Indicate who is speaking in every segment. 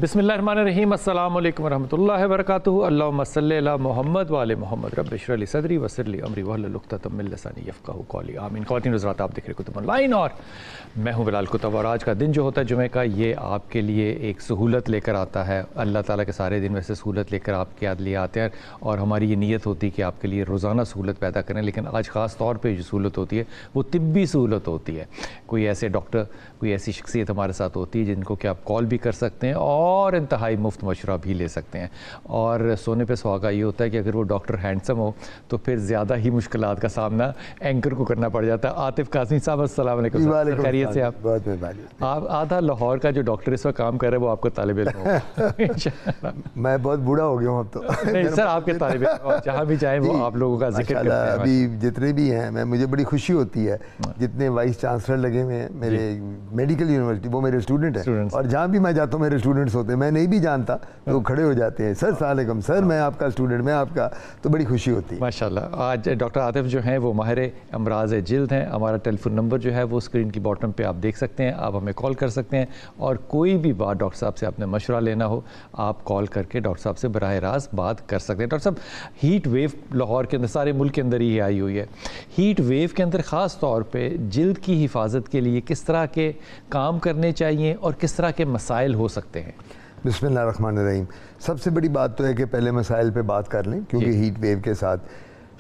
Speaker 1: बिस्मिल्लाहिर्रहमानिर्रहीम अस्सलाम वालेकुम रहमतुल्लाहि व बरकातुहू। अल्लाहुम्मा सल्लि अला मोहम्मद व आले मोहम्मद। रब्बि इश्रह ली सदरी वयस्सिर ली अमरी वहलुल उक़दतम मिन लिसानी यफ़क़हू क़ौली। आमीन। ख़वातीन हज़रात, आप देख रहे कुतुब ऑनलाइन और मैं हूँ बिलाल कुतुब। और आज का दिन जो होता है जुमे का, ये आपके लिए एक सहूलत लेकर आता है। अल्लाह ताला के सारे दिन वैसे सहूलत लेकर आपके लिए आते हैं और हमारी ये नीयत होती है कि आपके लिए रोज़ाना सहूलत पैदा करें। लेकिन आज ख़ास तौर पर जो सहूलत होती है वो तिब्बी सहूलत होती है। कोई ऐसे डॉक्टर, कोई ऐसी शख्सियत हमारे साथ होती है जिनको कि आप कॉल भी कर सकते हैं और इंतहाई मुफ्त मशवरा भी ले सकते हैं। और सोने पे सुहागा ये होता है कि अगर वो डॉक्टर हैंडसम हो तो फिर ज़्यादा ही मुश्किलात का सामना एंकर को करना पड़ जाता है। आतिफ काज़मी साहब, अस्सलाम वालेकुम। खैरियत से? आप
Speaker 2: बहुत मेहरबानी।
Speaker 1: आप आधा लाहौर का जो डॉक्टर इस वक्त काम कर रहे हैं वो आपका तालिब इल्म हो।
Speaker 2: मैं बहुत बूढ़ा हो गया हूँ अब तो।
Speaker 1: नहीं सर, आपके तालिब इल्म जहाँ भी जाएँ वो आप लोगों का जिक्र करते हैं।
Speaker 2: अभी जितने भी हैं, मुझे बड़ी खुशी होती है जितने वाइस चांसलर लगे हुए हैं मेरे मेडिकल यूनिवर्सिटी, वो मेरे स्टूडेंट हैं। और जहाँ भी मैं जाता हूँ मेरे स्टूडेंट्स होते हैं। मैं नहीं भी जानता तो वो खड़े हो जाते हैं, सर अस्सलाम वालेकुम, सर मैं आपका स्टूडेंट, मैं आपका, तो बड़ी खुशी होती है
Speaker 1: माशाल्लाह। आज डॉक्टर आतिफ जो हैं वो माहिर अमराज जिल्द हैं। हमारा टेलीफोन नंबर जो है वो स्क्रीन की बॉटम पे आप देख सकते हैं। आप हमें कॉल कर सकते हैं और कोई भी बात डॉक्टर साहब से आपने मशवरा लेना हो, आप कॉल करके डॉक्टर साहब से बराह रास्त बात कर सकते हैं। डॉक्टर साहब, हीट वेव लाहौर के अंदर, सारे मुल्क के अंदर ही आई हुई है। हीट वेव के अंदर ख़ास तौर पर जिल्द की हिफाजत के लिए किस तरह के काम करने चाहिए और किस तरह के मसाइल हो सकते हैं?
Speaker 2: बिस्मिल्लाहिर्रहमानिर्रहीम। सबसे बड़ी बात तो है कि पहले मसाइल पे बात कर लें, क्योंकि हीट वेव के साथ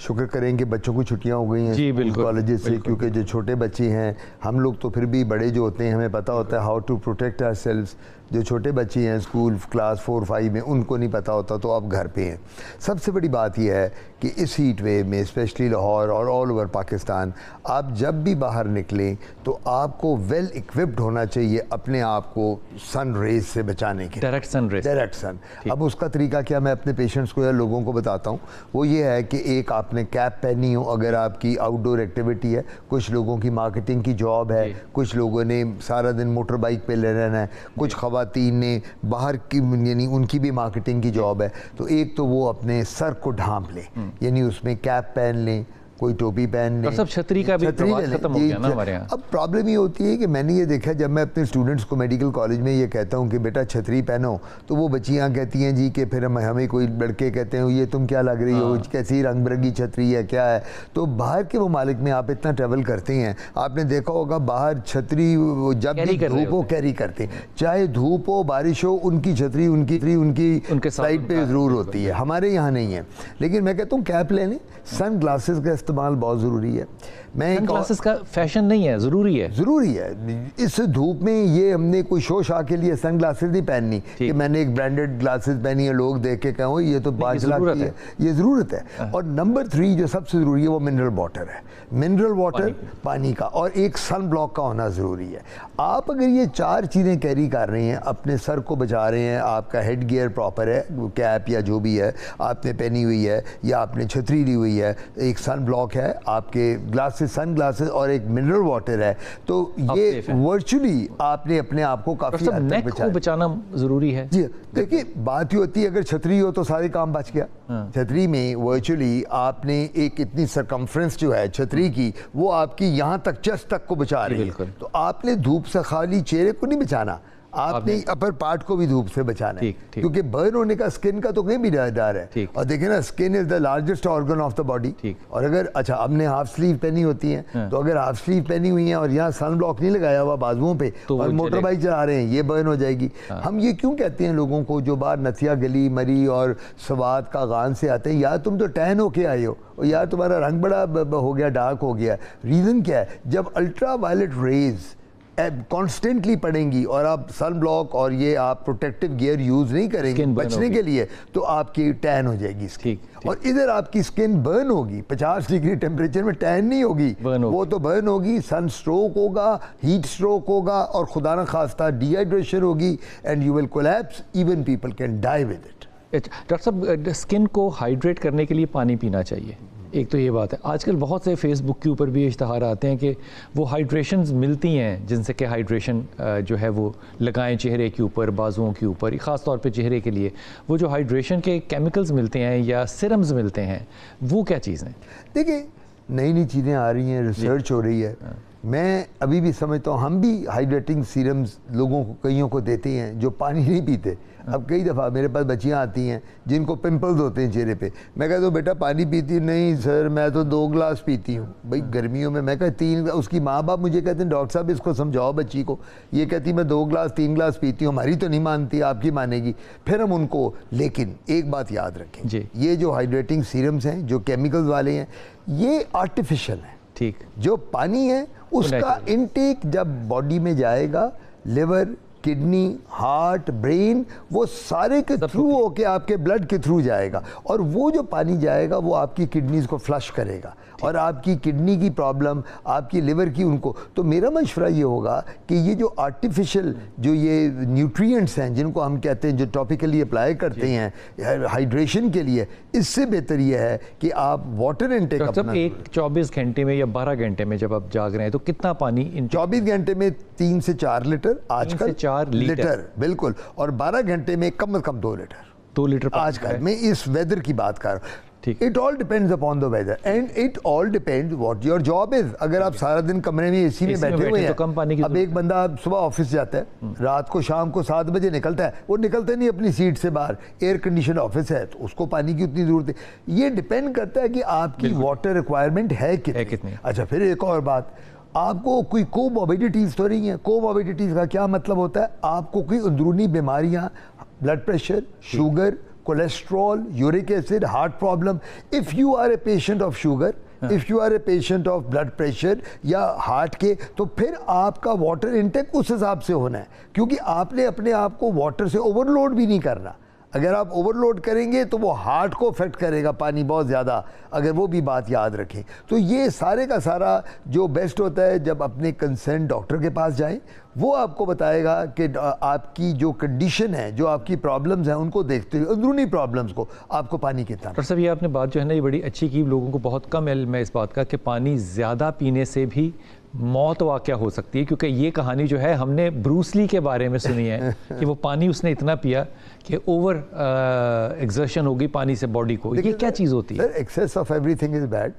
Speaker 2: शुक्र करें कि बच्चों को छुट्टियां हो गई हैं कॉलेजेस से, क्योंकि जो छोटे बच्चे हैं, हम लोग तो फिर भी बड़े जो होते हैं हमें पता होता है हाउ टू प्रोटेक्ट आवरसेल्व्स। जो छोटे बच्चे हैं स्कूल क्लास 4-5 में, उनको नहीं पता होता, तो आप घर पे हैं। सबसे बड़ी बात यह है कि इस हीट वेव में स्पेशली लाहौर और ऑल ओवर पाकिस्तान, आप जब भी बाहर निकलें तो आपको वेल इक्विप्ड होना चाहिए अपने आप को सन रेज से बचाने के।
Speaker 1: Direct sun rays,
Speaker 2: direct sun. अब उसका तरीका क्या मैं अपने पेशेंट्स को या लोगों को बताता हूँ, वो ये है कि एक आपने कैप पहनी हो अगर आपकी आउटडोर एक्टिविटी है। कुछ लोगों की मार्केटिंग की जॉब है, कुछ लोगों ने सारा दिन मोटर बाइक पे ले रहना है, कुछ ख़वातीन ने बाहर की यानी उनकी भी मार्केटिंग की जॉब है। तो एक तो वो अपने सर को ढांप लें, यानी उसमें कैप पहन लें, कोई टोपी पहन लें।
Speaker 1: सब छतरी का भी रिवाज खत्म हो गया ना हमारे यहाँ।
Speaker 2: अब प्रॉब्लम ये होती है कि मैंने ये देखा, जब मैं अपने स्टूडेंट्स को मेडिकल कॉलेज में ये कहता हूँ कि बेटा छतरी पहनो, तो वो बच्चियाँ कहती हैं जी कि फिर हमें कोई लड़के कहते हैं ये तुम क्या लग रही हो, कैसी रंग बिरंगी छतरी है, क्या है। तो बाहर के ममालिक में आप इतना ट्रैवल करते हैं, आपने देखा होगा बाहर छतरी जब भी धूप हो कैरी करते हैं, चाहे धूप हो बारिश हो, उनकी छतरी उनकी साइड पे ज़रूर होती है। हमारे यहाँ नहीं है। लेकिन मैं कहता हूँ कैप ले लें, सन ग्लासेस का इस्तेमाल बहुत ज़रूरी है।
Speaker 1: सन ग्लासेस का फैशन नहीं है, ज़रूरी है, ज़रूरी है।
Speaker 2: इस धूप में ये हमने कोई शो शाह के लिए सन ग्लासेस नहीं पहननी कि मैंने एक ब्रांडेड ग्लासेस पहनी है, लोग देख के कहो ये तो 5 लाख की है। ये ज़रूरत है। और नंबर 3 जो सबसे ज़रूरी है वो मिनरल वाटर है। मिनरल वाटर, पानी का, और एक सन ब्लॉक का होना ज़रूरी है। आप अगर ये 4 चीज़ें कैरी कर रहे हैं, अपने सर को बचा रहे हैं, आपका हेड गियर प्रॉपर है, कैप या जो भी है आपने पहनी हुई है, या आपने छतरी ली हुई है, एक सन ब्लॉक है, आपके ग्लासेस सन ग्लासेस और एक मिनरल वाटर है, तो ये वर्चुअली आपने अपने आप को काफ़ी हद तक
Speaker 1: बचाना ज़रूरी है।
Speaker 2: जी देखिए, बात ही होती है अगर छतरी हो तो सारे काम बच गया। छतरी में वर्चुअली आपने एक इतनी सरकमफ्रेंस जो है छतरी की, वो आपकी यहाँ तक चेस्ट तक को बचा रही है। तो आपने धूप से खाली चेहरे को नहीं बचाना, आपने अपर पार्ट को भी धूप से बचाना है, क्योंकि बर्न होने का स्किन का तो कहीं भी डर है। और देखें ना, skin is the largest organ of the body. और अगर अच्छा हमने हाफ स्लीव पहनी होती है, तो अगर हाफ स्लीव पहनी हुई है और यहाँ सन ब्लॉक नहीं लगाया हुआ बाजुओं पे और मोटर बाइक चला रहे हैं, ये बर्न हो जाएगी। हम ये क्यों कहते हैं लोगों को जो बाहर नथिया गली मरी और सवात का गान से आते हैं, यार तुम तो टैन होके आए हो, और यार तुम्हारा रंग बड़ा हो गया, डार्क हो गया। रीज़न क्या है? जब अल्ट्रा वायलेट रेज कॉन्स्टेंटली पड़ेंगी और आप सन ब्लॉक और ये आप प्रोटेक्टिव गियर यूज़ नहीं करेंगे बचने के लिए, तो आपकी टैन हो जाएगी स्किन। और इधर आपकी स्किन बर्न होगी, 50 डिग्री टेम्परेचर में टैन नहीं होगी, वो तो बर्न होगी, सन स्ट्रोक होगा, हीट स्ट्रोक होगा, और खुदा न खास्ता डिहाइड्रेशन होगी, and you will collapse, even people can die with it.
Speaker 1: Doctor साहब, स्किन को हाइड्रेट करने के लिए पानी पीना चाहिए, एक तो ये बात है। आजकल बहुत से फेसबुक के ऊपर भी इश्तहार आते हैं कि वो हाइड्रेशंस मिलती हैं जिनसे कि हाइड्रेशन जो है वो लगाएं चेहरे के ऊपर, बाजुओं के ऊपर, ख़ास तौर पे चेहरे के लिए। वो जो हाइड्रेशन के केमिकल्स मिलते हैं या सिरम्स मिलते हैं, वो क्या चीज़ हैं?
Speaker 2: देखिए, नई नई चीज़ें आ रही हैं, रिसर्च हो रही है میں ابھی بھی سمجھتا ہوں ہم بھی ہائیڈریٹنگ سیرمز لوگوں کو کئیوں کو دیتے ہیں جو پانی نہیں پیتے. اب کئی دفعہ میرے پاس بچیاں آتی ہیں جن کو پمپلز ہوتے ہیں چہرے پہ, میں کہتا ہوں بیٹا پانی پیتی؟ نہیں سر میں تو 2 گلاس پیتی ہوں. بھائی گرمیوں میں کہا 3, اس کی ماں باپ مجھے کہتے ہیں ڈاکٹر صاحب اس کو سمجھاؤ بچی کو, یہ کہتی میں 2 گلاس 3 گلاس پیتی ہوں, ہماری تو نہیں مانتی, آپ کی مانے گی. پھر ہم ان کو, لیکن ایک بات یاد رکھیں جی, یہ جو ہائیڈریٹنگ سیرمز ہیں جو کیمیکلز والے ہیں یہ آرٹیفیشل ہیں. ٹھیک, جو پانی ہے اس کا انٹیک جب باڈی میں جائے گا, لیور, کڈنی, ہارٹ, برین, وہ سارے کے تھرو ہو کے آپ کے بلڈ کے تھرو جائے گا, اور وہ جو پانی جائے گا وہ آپ کی کڈنیز کو فلش کرے گا, اور آپ کی کڈنی کی پرابلم, آپ کی لیور کی, ان کو. تو میرا مشورہ یہ ہوگا کہ یہ جو آرٹیفیشل جو یہ نیوٹرینٹس ہیں جن کو ہم کہتے ہیں جو ٹاپیکلی اپلائی کرتے ہیں ہائیڈریشن کے لیے, اس سے بہتر یہ ہے کہ آپ واٹر انٹیک اپنا
Speaker 1: 24 گھنٹے میں یا 12 گھنٹے میں جب آپ جاگ رہے ہیں تو کتنا پانی
Speaker 2: 24 گھنٹے میں 3 سے 4 لیٹر آج کل, 4 لیٹر بالکل, اور 12 گھنٹے میں کم از کم 2 لیٹر آج کل. میں اس ویدر کی بات کر رہا ہوں. It all depends upon the weather and it all depends what your job is. اگر آپ سارا دن کمرے میں اے سی میں بیٹھے ہوئے ہیں, اب ایک بندہ صبح آفس جاتا ہے, رات کو شام کو 7 بجے نکلتا ہے, وہ نکلتا نہیں اپنی سیٹ سے باہر, ایئر کنڈیشن آفس ہے تو اس کو پانی کی اتنی ضرورت ہے. یہ ڈیپینڈ کرتا ہے کہ آپ کی واٹر ریکوائرمنٹ ہے کتنی. اچھا پھر ایک اور بات, آپ کو کوئی کوموربیڈیٹیز تو نہیں ہے. کوموربیڈیٹیز کا کیا مطلب ہوتا ہے؟ آپ کو کوئی اندرونی بیماریاں, blood pressure, sugar, cholesterol, uric acid, heart problem. If you are a patient of sugar, if you are a patient of blood pressure یا ہارٹ کے, تو پھر آپ کا واٹر انٹیک اس حساب سے ہونا ہے, کیونکہ آپ نے اپنے آپ کو واٹر سے اوور لوڈ بھی نہیں کرنا. اگر آپ اوور لوڈ کریں گے تو وہ ہارٹ کو افیکٹ کرے گا پانی بہت زیادہ, اگر وہ بھی بات یاد رکھیں. تو یہ سارے کا سارا جو بیسٹ ہوتا ہے جب اپنے کنسرن ڈاکٹر کے پاس جائیں, وہ آپ کو بتائے گا کہ آپ کی جو کنڈیشن ہے, جو آپ کی پرابلمز ہیں, ان کو دیکھتے ہوئے اندرونی پرابلمز کو آپ کو پانی کتنا.
Speaker 1: ڈاکٹر صاحب یہ آپ نے بات جو ہے نا یہ بڑی اچھی کی, لوگوں کو بہت کم علم ہے اس بات کا کہ پانی زیادہ پینے سے بھی موت واقع ہو سکتی ہے, کیونکہ یہ کہانی جو ہے ہم نے بروس لی کے بارے میں سنی ہے کہ وہ پانی اس نے اتنا پیا کہ اوور ایگزرشن ہوگی پانی سے باڈی کو. یہ کیا چیز ہوتی ہے؟
Speaker 2: Access of every thing is bad.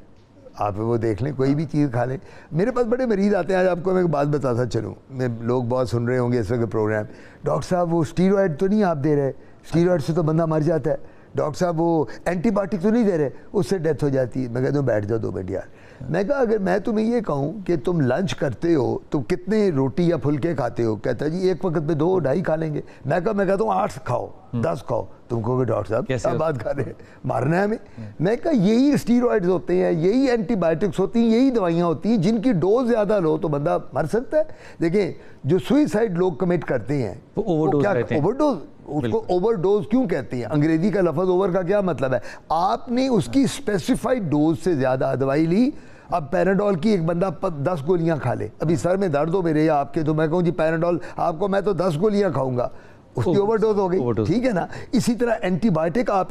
Speaker 2: آپ وہ دیکھ لیں, کوئی بھی چیز کھا لیں. میرے پاس بڑے مریض آتے ہیں, آج آپ کو میں ایک بات بتاتا چلوں, میں لوگ بہت سن رہے ہوں گے اس وقت پروگرام, ڈاکٹر صاحب وہ اسٹیرائڈ تو نہیں آپ دے رہے, اسٹیرائڈ سے تو بندہ مر جاتا ہے. ڈاکٹر صاحب وہ اینٹی بایوٹک تو نہیں دے رہے, اس سے ڈیتھ ہو جاتی ہے. میں کہتا ہوں بیٹھ جاؤ 2 منٹ یار. میں کہا اگر میں تمہیں یہ کہوں کہ تم لنچ کرتے ہو تو کتنے روٹی یا پھلکے کھاتے ہو, کہتا ہے جی ایک وقت میں 2-2.5 کھا لیں گے. میں کہتا ہوں 8 کھاؤ 10 کھاؤ. تم کہو گے ڈاکٹر صاحب کیا بات کر رہے ہیں, مارنا ہے ہمیں. میں کہا یہی اسٹیرائڈز ہوتے ہیں, یہی اینٹی بایوٹکس ہوتی ہیں, یہی دوائیاں ہوتی ہیں جن کی ڈوز زیادہ لو تو بندہ مر سکتا ہے. دیکھیں جو سوئسائڈ لوگ کمٹ کرتے ہیں اوور ڈوز, اس کو اوور ڈوز کیوں کہتے ہیں؟ انگریزی کا لفظ اوور کا کیا مطلب ہے؟ آپ نے اس کی اسپیسیفائڈ ڈوز سے زیادہ دوائی لی. اب پیراڈول کی ایک بندہ 10 گولیاں کھا لے, ابھی سر میں درد ہو میرے یا آپ کے, تو میں کہوں جی پیراڈول آپ کو, میں تو 10 گولیاں کھاؤں گا, اس کی اوور ڈوز ہو گئی. ٹھیک ہے نا. اسی طرح اینٹی بایوٹک آپ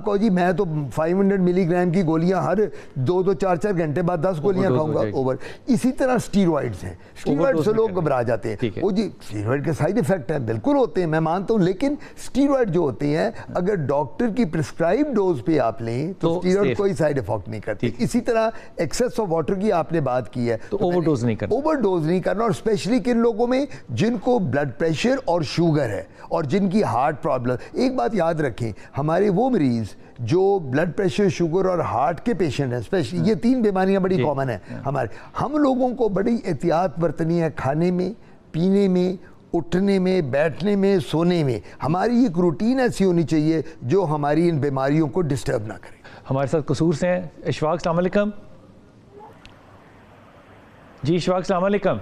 Speaker 2: کہو جی میں تو 500 ملی گرام کی گولیاں ہر 2-4 گھنٹے بعد 10 گولیاں کھاؤں گا, اوور. اسی طرح اسٹیرائڈز ہیں, اسٹیرائڈ سے لوگ گھبرا جاتے ہیں. وہ جی اسٹیرائڈ کے سائیڈ ایفیکٹ ہیں, بالکل ہوتے ہیں, میں مانتا ہوں, لیکن اسٹیرائڈ جو ہوتے ہیں اگر ڈاکٹر کی پرسکرائب ڈوز پہ آپ لیں تو اسٹیرائڈ کوئی سائیڈ افیکٹ نہیں کرتے. اسی طرح ایکسیس آف واٹر کی آپ نے بات کی ہے,
Speaker 1: تو اوور ڈوز
Speaker 2: نہیں کرنا, اور اسپیشلی کن لوگوں میں جن کو بلڈ پریشر اور شوگر ہے اور جن کی ہارٹ پرابلم. ایک بات یاد رکھیں, ہمارے وہ مریض جو بلڈ پریشر, شوگر اور ہارٹ کے پیشنٹ ہیں, اسپیشلی یہ 3 بیماریاں بڑی کامن ہیں ہمارے, ہم لوگوں کو بڑی احتیاط برتنی ہے کھانے میں, پینے میں, اٹھنے میں, بیٹھنے میں, سونے میں. ہماری ایک روٹین ایسی ہونی چاہیے جو ہماری ان بیماریوں کو ڈسٹرب نہ کرے.
Speaker 1: ہمارے ساتھ قصور سے ہیں اشفاق. السلام علیکم. جی اشفاق السلام علیکم.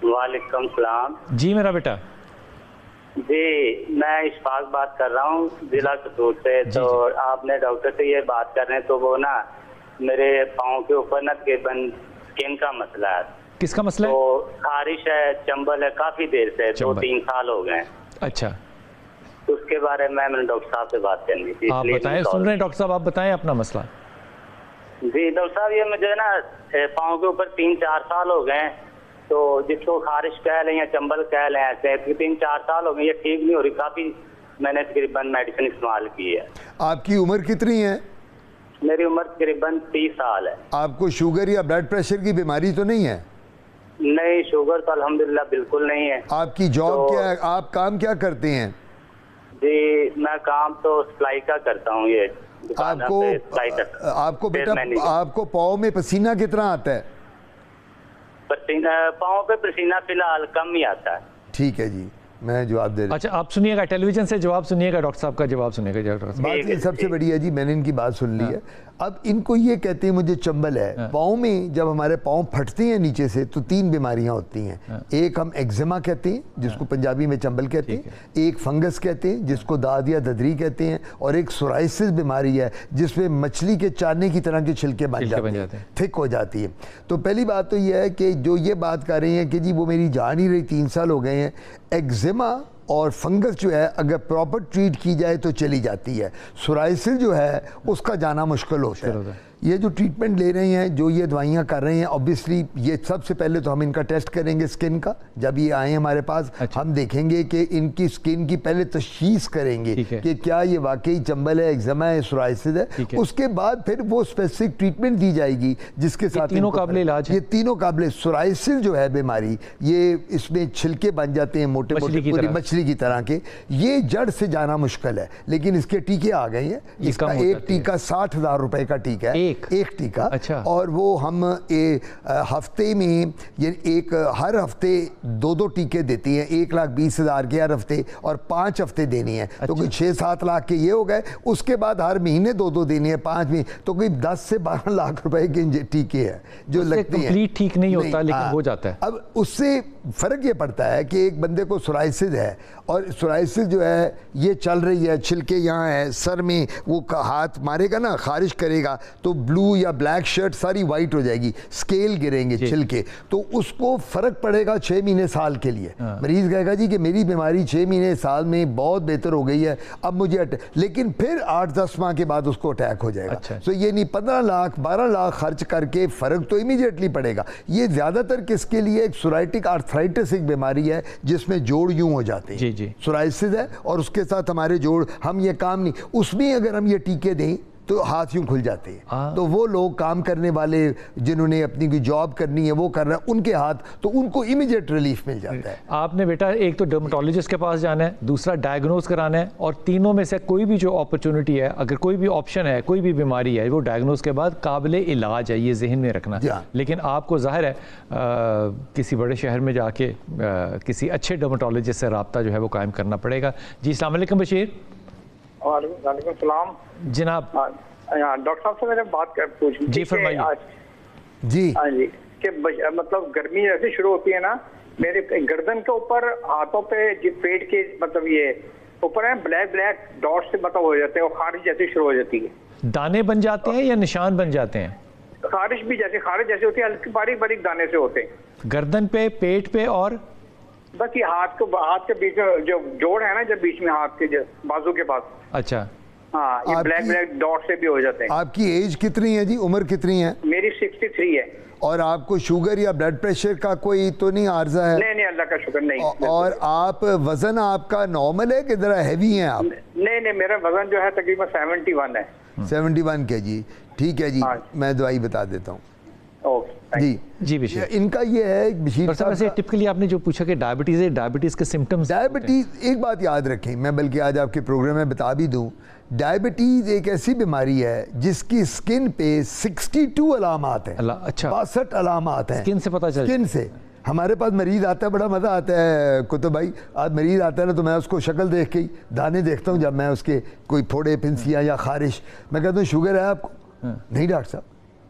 Speaker 3: وعلیکم السلام.
Speaker 1: جی میرا بیٹا.
Speaker 3: جی میں اشفاق بات کر رہا ہوں ضلع قصور سے. تو آپ نے ڈاکٹر سے یہ بات کر رہے ہیں, تو وہ نا میرے پاؤں کے اوپر نا تقریباً اسکن کا مسئلہ ہے.
Speaker 1: کس کا مسئلہ ہے؟
Speaker 3: تو خارش ہے, چنبل ہے, کافی دیر سے 2-3 سال ہو گئے.
Speaker 1: اچھا,
Speaker 3: تو اس کے بارے میں نے ڈاکٹر صاحب سے بات کرنی تھی.
Speaker 1: آپ بتائیں, سن رہے ہیں ڈاکٹر صاحب, آپ بتائیں اپنا مسئلہ.
Speaker 3: جی ڈاکٹر صاحب یہ مجھے نا پاؤں کے اوپر 3-4 سال ہو گئے, تو جس کو خارش کہہ لیں یا چنبل کہہ لیں, ایسے 3-4 سال ہو گئے, یہ ٹھیک نہیں ہو رہی. کافی میں نے تقریباً میڈیسن استعمال کی ہے.
Speaker 2: آپ کی عمر کتنی ہے؟
Speaker 3: میری عمر تقریباً 30 سال ہے.
Speaker 2: آپ کو شوگر یا بلڈ پریشر کی بیماری تو نہیں ہے؟
Speaker 3: نہیں शुगर तो अल्हम्दुलिल्लाह बिल्कुल नहीं है।
Speaker 2: आपकी जॉब क्या है, आप काम क्या करते हैं?
Speaker 3: जी मैं काम तो सप्लाई का करता हूँ, ये दुकान
Speaker 2: आपको
Speaker 3: पे सप्लाई करता हूँ।
Speaker 2: आपको बेटा आपको पाँव में पसीना कितना आता है?
Speaker 3: पसीना पाँव पे पसीना फिलहाल कम ही आता है।
Speaker 2: ठीक है जी, मैं जवाब दे रहा हूँ।
Speaker 1: अच्छा आप सुनिएगा, टेलीविजन से जवाब सुनिएगा, डॉक्टर साहब का जवाब सुनिएगा। डॉक्टर साहब
Speaker 2: बात ये सबसे बड़ी है जी, मैंने इनकी बात सुन ली है। अब इनको ये कहते हैं मुझे चंबल है। पाँव में जब हमारे पाँव फटते हैं नीचे से तो 3 बीमारियां होती हैं। एक हम एक्जिमा कहते हैं जिसको पंजाबी में चंबल कहते हैं, एक फंगस कहते हैं जिसको दाद या ददरी कहते हैं, और एक सोराइसिस बीमारी है जिसमें मछली के चाने की तरह के छिलके बन जाते हैं, थिक हो जाती है। तो पहली बात तो ये है कि जो ये बात कर रहे हैं कि जी वो मेरी जा नहीं रही, 3 साल हो गए हैं। एक्जिमा और फंगस जो है अगर प्रॉपर ट्रीट की जाए तो चली जाती है। सोराइसिस जो है उसका जाना मुश्किल होता है। ये जो ट्रीटमेंट ले रहे हैं, जो ये दवाइयाँ कर रहे हैं, ऑब्वियसली ये सबसे पहले तो हम इनका टेस्ट करेंगे स्किन का। जब ये आए हमारे पास हम देखेंगे कि इनकी स्किन की पहले तशखीस करेंगे कि क्या ये वाकई चंबल है, एक्जिमा है, सोराइसिस है। उसके बाद फिर वो स्पेसिफिक ट्रीटमेंट दी जाएगी जिसके साथ
Speaker 1: तीनों काबिल इलाज है।
Speaker 2: ये तीनों काबिल। सोराइसिस जो है बीमारी, ये इसमें छिलके बन जाते हैं मोटे मोटे पूरी मछली की तरह के। ये जड़ से जाना मुश्किल है, लेकिन इसके टीके आ गए हैं। इसका एक टीका 60,000 रुपए का टीका है, एक टीका।
Speaker 1: अच्छा।
Speaker 2: और वो हम हफ्ते में हर हफ्ते 2 टीके देते हैं। 1,20,000 के हर हफ्ते और 5 हफ्ते देनी है। तो कोई 6-7 लाख के ये हो गए। उसके बाद हर महीने 2 देने हैं, 5 में तो कोई 10 से 12 लाख रुपए के टीके हैं जो लगते हैं।
Speaker 1: कंप्लीट ठीक नहीं होता लेकिन हो जाता है।
Speaker 2: अब उससे फर्क ये पड़ता है कि एक बंदे को सोराइसिस है और सोराइसिस जो है ये चल रही है, छिलके यहाँ है, सर में वो हाथ मारेगा ना, खारिश करेगा तो ब्लू या ब्लैक शर्ट सारी वाइट हो जाएगी, स्केल गिरेंगे छिलके, तो उसको फर्क पड़ेगा 6 महीने साल के लिए। मरीज कहेगा जी कि मेरी बीमारी 6 महीने साल में बहुत बेहतर हो गई है, अब मुझे लेकिन फिर 8-10 माह के बाद उसको अटैक हो जाएगा। तो ये नहीं 15 लाख 12 लाख खर्च करके फर्क तो इमीडिएटली पड़ेगा। ये ज्यादातर किसके लिए? एक सोराइटिक आर्थराइटिस एक बीमारी है जिसमें जोड़ यूं हो जाते हैं। सोराइसिस है और उसके साथ हमारे जोड़, हम ये काम नहीं, उसमें अगर हम ये टीके दें तो हाथ यूं खुल जाते हैं। तो वो लोग काम करने वाले जिन्होंने अपनी कोई जॉब करनी है वो कर रहे हैं, उनके हाथ तो उनको इमीडिएट रिलीफ मिल जाता है।
Speaker 1: आपने बेटा एक तो डर्मेटोलॉजिस्ट के पास जाना है, दूसरा डायग्नोज कराना है, और तीनों में से कोई भी जो अपॉर्चुनिटी है, अगर कोई भी ऑप्शन है, कोई भी बीमारी है, वो डायग्नोज के बाद काबिल इलाज है, ये जहन में रखना। लेकिन आपको जाहिर है किसी बड़े शहर में जाके किसी अच्छे डर्मेटोलॉजिस्ट से रब्ता जो है वो कायम करना पड़ेगा। जी अस्सलाम वालेकुम बशीर।
Speaker 4: वालेकुम सलाम
Speaker 1: जनाब।
Speaker 4: डॉक्टर साहब से मैंने बात पूछनी
Speaker 1: जी फरमाइए।
Speaker 2: जी
Speaker 4: हाँ जी, कि मतलब गर्मी जैसे शुरू होती है ना, मेरे गर्दन के ऊपर, हाथों पे, पेट के मतलब ये ऊपर है ब्लैक ब्लैक डॉट से मतलब हो जाते हैं और खारिश जैसी शुरू हो जाती है।
Speaker 1: दाने बन जाते हैं या निशान बन जाते हैं?
Speaker 4: खारिश भी जैसे खारिश जैसे होती है, हल्की बारीक बारीक दाने से होते हैं।
Speaker 1: गर्दन पे, पेट पे और
Speaker 4: बस ये हाथ के बीच में जो जोड़ है ना, जब बीच में हाथ के बाजू के पास।
Speaker 1: अच्छा
Speaker 4: हाँ, ये ब्लैक ब्लैक डॉट से भी हो जाते हैं।
Speaker 2: आपकी एज कितनी है जी, उम्र कितनी है?
Speaker 4: मेरी 63 है।
Speaker 2: और आपको शुगर या ब्लड प्रेशर का कोई तो नहीं आर्जा है?
Speaker 4: नहीं, अल्लाह का शुक्र नहीं।
Speaker 2: और आप वजन आपका नॉर्मल है कि जरा हैवी हैं आप?
Speaker 4: नहीं, मेरा वजन जो है तकरीबन 71 है।
Speaker 2: 71 के जी, ठीक है जी। मैं दवाई बता देता हूँ
Speaker 1: जी बशीर।
Speaker 2: इनका ये है
Speaker 1: टिपिकली आपने जो पूछा कि डायबिटीज है, डायबिटीज के सिम्टम्स।
Speaker 2: डायबिटीज एक बात याद रखें, मैं बल्कि आज आपके प्रोग्राम में बता भी दूं, डायबिटीज एक ऐसी बीमारी है जिसकी स्किन पे 62 अलामात हैं।
Speaker 1: अच्छा,
Speaker 2: 62 अलामात हैं।
Speaker 1: स्किन से पता चलता है? स्किन
Speaker 2: से। हमारे पास मरीज आता है, बड़ा मज़ा आता है कुतुब भाई, आज मरीज आता है ना तो मैं उसको शक्ल देख के ही दाने देखता हूँ। जब मैं उसके कोई फोड़े फिंसियाँ या खारिश, मैं कहता हूँ शुगर है आपको? नहीं डॉक्टर साहब।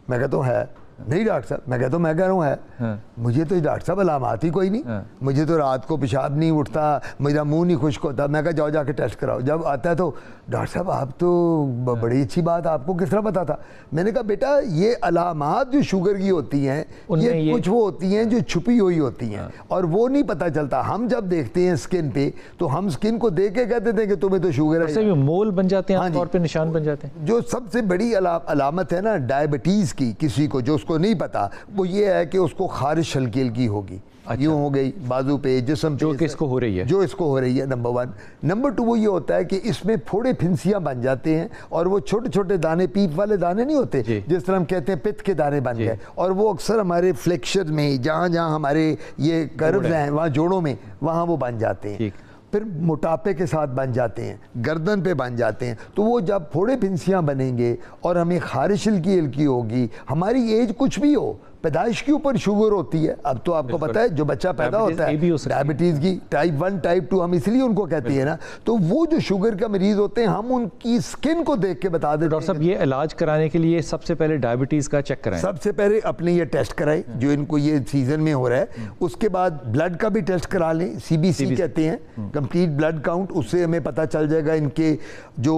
Speaker 2: मैं कहता हूँ है? नहीं डॉक्टर साहब। मैं कहता हूँ, मैं कह रहा हूँ है। मुझे तो डॉक्टर साहब अलामात ही कोई नहीं। मुझे तो रात को पेशाब नहीं उठता, मेरा मुंह नहीं खुश्क होता। मैं कहा जाओ जाके टेस्ट कराओ। जब आता है तो डॉक्टर साहब आप तो बड़ी अच्छी बात, आपको किस तरह पता था? मैंने कहा बेटा ये अलामात जो शुगर की होती हैं, ये कुछ वो होती हैं जो छुपी हुई होती हैं और वो नहीं पता चलता। हम जब देखते हैं स्किन पे तो हम स्किन को देख के कहते थे कि तुम्हें तो शुगर है।
Speaker 1: मोल बन जाते हैं, आमतौर पे निशान बन जाते हैं।
Speaker 2: जो सबसे बड़ी अलामत है ना डायबिटीज की, किसी को जो उसको नहीं पता, वो ये है कि उसको खारिश हल्की हल्की होगी। यूँ हो गई बाजू पे, जिस्म पे,
Speaker 1: जो कि इसको हो रही है,
Speaker 2: जो इसको हो रही है, नंबर 1। नंबर 2 वो ये होता है कि इसमें फोड़े फिंसियाँ बन जाते हैं, और वो छोटे छोटे दाने, पीप वाले दाने नहीं होते जिस तरह हम कहते हैं पित्त के दाने बन गए, और वो अक्सर हमारे फ्लेक्चर में जहाँ जहाँ हमारे ये कर्व्स हैं वहाँ जोड़ों में वहाँ वो बन जाते हैं, फिर मोटापे के साथ बन जाते हैं, गर्दन पे बन जाते हैं। तो वो जब फोड़े फिंसियाँ बनेंगे और हमें खारिश हल्की होगी, हमारी एज कुछ भी हो, पैदाइश के ऊपर शुगर होती है। अब तो आपको पता है जो बच्चा पैदा होता है डायबिटीज़ की टाइप 1 टाइप 2 हम इसलिए उनको कहते हैं ना, तो वो जो शुगर का मरीज होते हैं हम उनकी स्किन को देख के बता देते हैं।
Speaker 1: डॉक्टर साहब ये इलाज कराने के लिए सबसे पहले डायबिटीज़ का चेक कराएं,
Speaker 2: सबसे पहले अपने ये टेस्ट कराएं जो इनको ये सीजन में हो रहा है, उसके बाद ब्लड का भी टेस्ट करा लें, CBC कहते हैं, कंप्लीट ब्लड काउंट, उससे हमें पता चल जाएगा इनके जो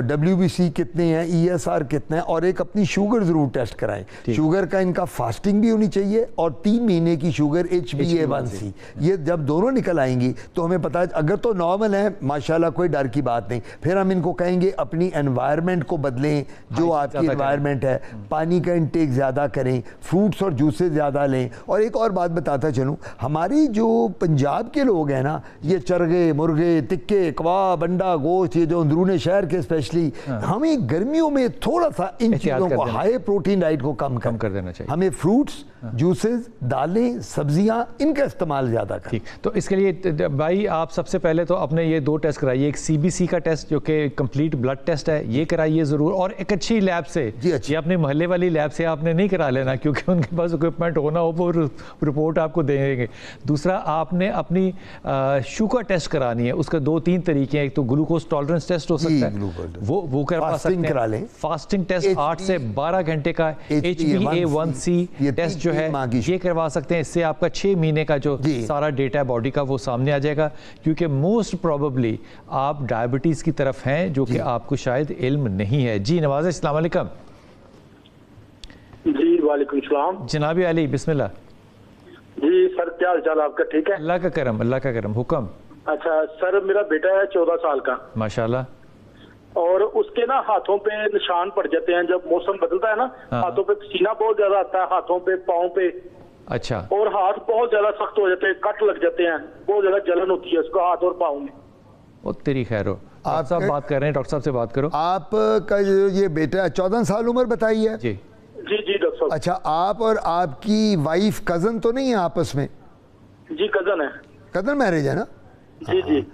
Speaker 2: WBC कितने हैं, ESR कितना है, और एक अपनी शुगर ज़रूर टेस्ट कराएं। शुगर का इनका फास्टिंग भी होनी चाहिए, और 3 महीने की शुगर HbA1c, ये जब दोनों निकल आएंगी तो हमें पता है, अगर तो नॉर्मल है माशाल्लाह कोई डर की बात नहीं, फिर हम इनको कहेंगे अपनी एनवायरनमेंट को बदलें, जो आपकी एनवायरनमेंट है, पानी का इंटेक ज़्यादा करें, फ्रूट्स और जूसेस ज़्यादा लें। और एक और बात बताता चलूँ, हमारी जो पंजाब के लोग हैं ना, ये चरगे, मुर्गे, टिक्के, कबाब, अंडा, गोश्त, ये जो अंदरून शहर के स्पेशली, हमें गर्मियों में थोड़ा सा इन चीज़ों को, हाई प्रोटीन डाइट को कम कर देना चाहिए। हमें फ्रूट्स, जूसेस, दालें, सब्जियां, इनका इस्तेमाल ज़्यादा करें।
Speaker 1: ठीक, तो इसके लिए भाई आप सबसे पहले तो अपने ये 2 टेस्ट कराइए, एक CBC का टेस्ट जो कि कंप्लीट ब्लड टेस्ट है, ये कराइए ज़रूर, और एक अच्छी लैब से, ये अपने मोहल्ले वाली लैब से आपने नहीं करा लेना, क्योंकि उनके पास इक्विपमेंट होना हो वो रिपोर्ट आपको देंगे। दूसरा, आपने अपनी शुगर टेस्ट करानी है, उसके 2-3 तरीके हैं, एक तो ग्लूकोज टॉलरेंस टेस्ट हो सकता है, वो करवा सकते हैं, फास्टिंग टेस्ट 8 से 12 घंटे का, HbA1c टेस्ट जो है ये करवा सकते हैं, इससे आपका 6 महीने का जो सारा डेटा है बॉडी का वो सामने आ जाएगा, क्योंकि मोस्ट प्रोबेबली आप डायबिटीज की तरफ हैं, जो कि आपको शायद इल्म नहीं है। जी नवाज, अस्सलाम वालेकुम।
Speaker 5: जी वालेकुम सलाम।
Speaker 1: जनाबी अली, बिस्मिल्लाह।
Speaker 5: जी सर, क्या हाल चाल आपका? ठीक है,
Speaker 1: अल्लाह का करम, अल्लाह का करम, हुक्म।
Speaker 5: अच्छा सर, मेरा बेटा है 14 साल का,
Speaker 1: माशाल्लाह,
Speaker 5: और उसके ना हाथों पे निशान पड़ जाते हैं जब मौसम बदलता है ना, हाथों पे पसीना बहुत ज्यादा आता है, हाथों पे, पाँव पे,
Speaker 1: अच्छा, और
Speaker 5: हाथ बहुत ज्यादा सख्त हो जाते हैं, कट लग जाते हैं, बहुत ज्यादा जलन होती है उसको हाथ और पाँव में।
Speaker 1: ओ तेरी खैर हो, आप साहब बात कर रहे हैं, डॉक्टर साहब से बात करो।
Speaker 2: आपका ये बेटा 14 साल उम्र बताई है?
Speaker 5: जी जी डॉक्टर साहब।
Speaker 2: अच्छा, आप और आपकी वाइफ कजन तो नहीं है आपस में?
Speaker 5: जी कजन है।
Speaker 2: कजन मैरिज है ना?
Speaker 5: जी जी।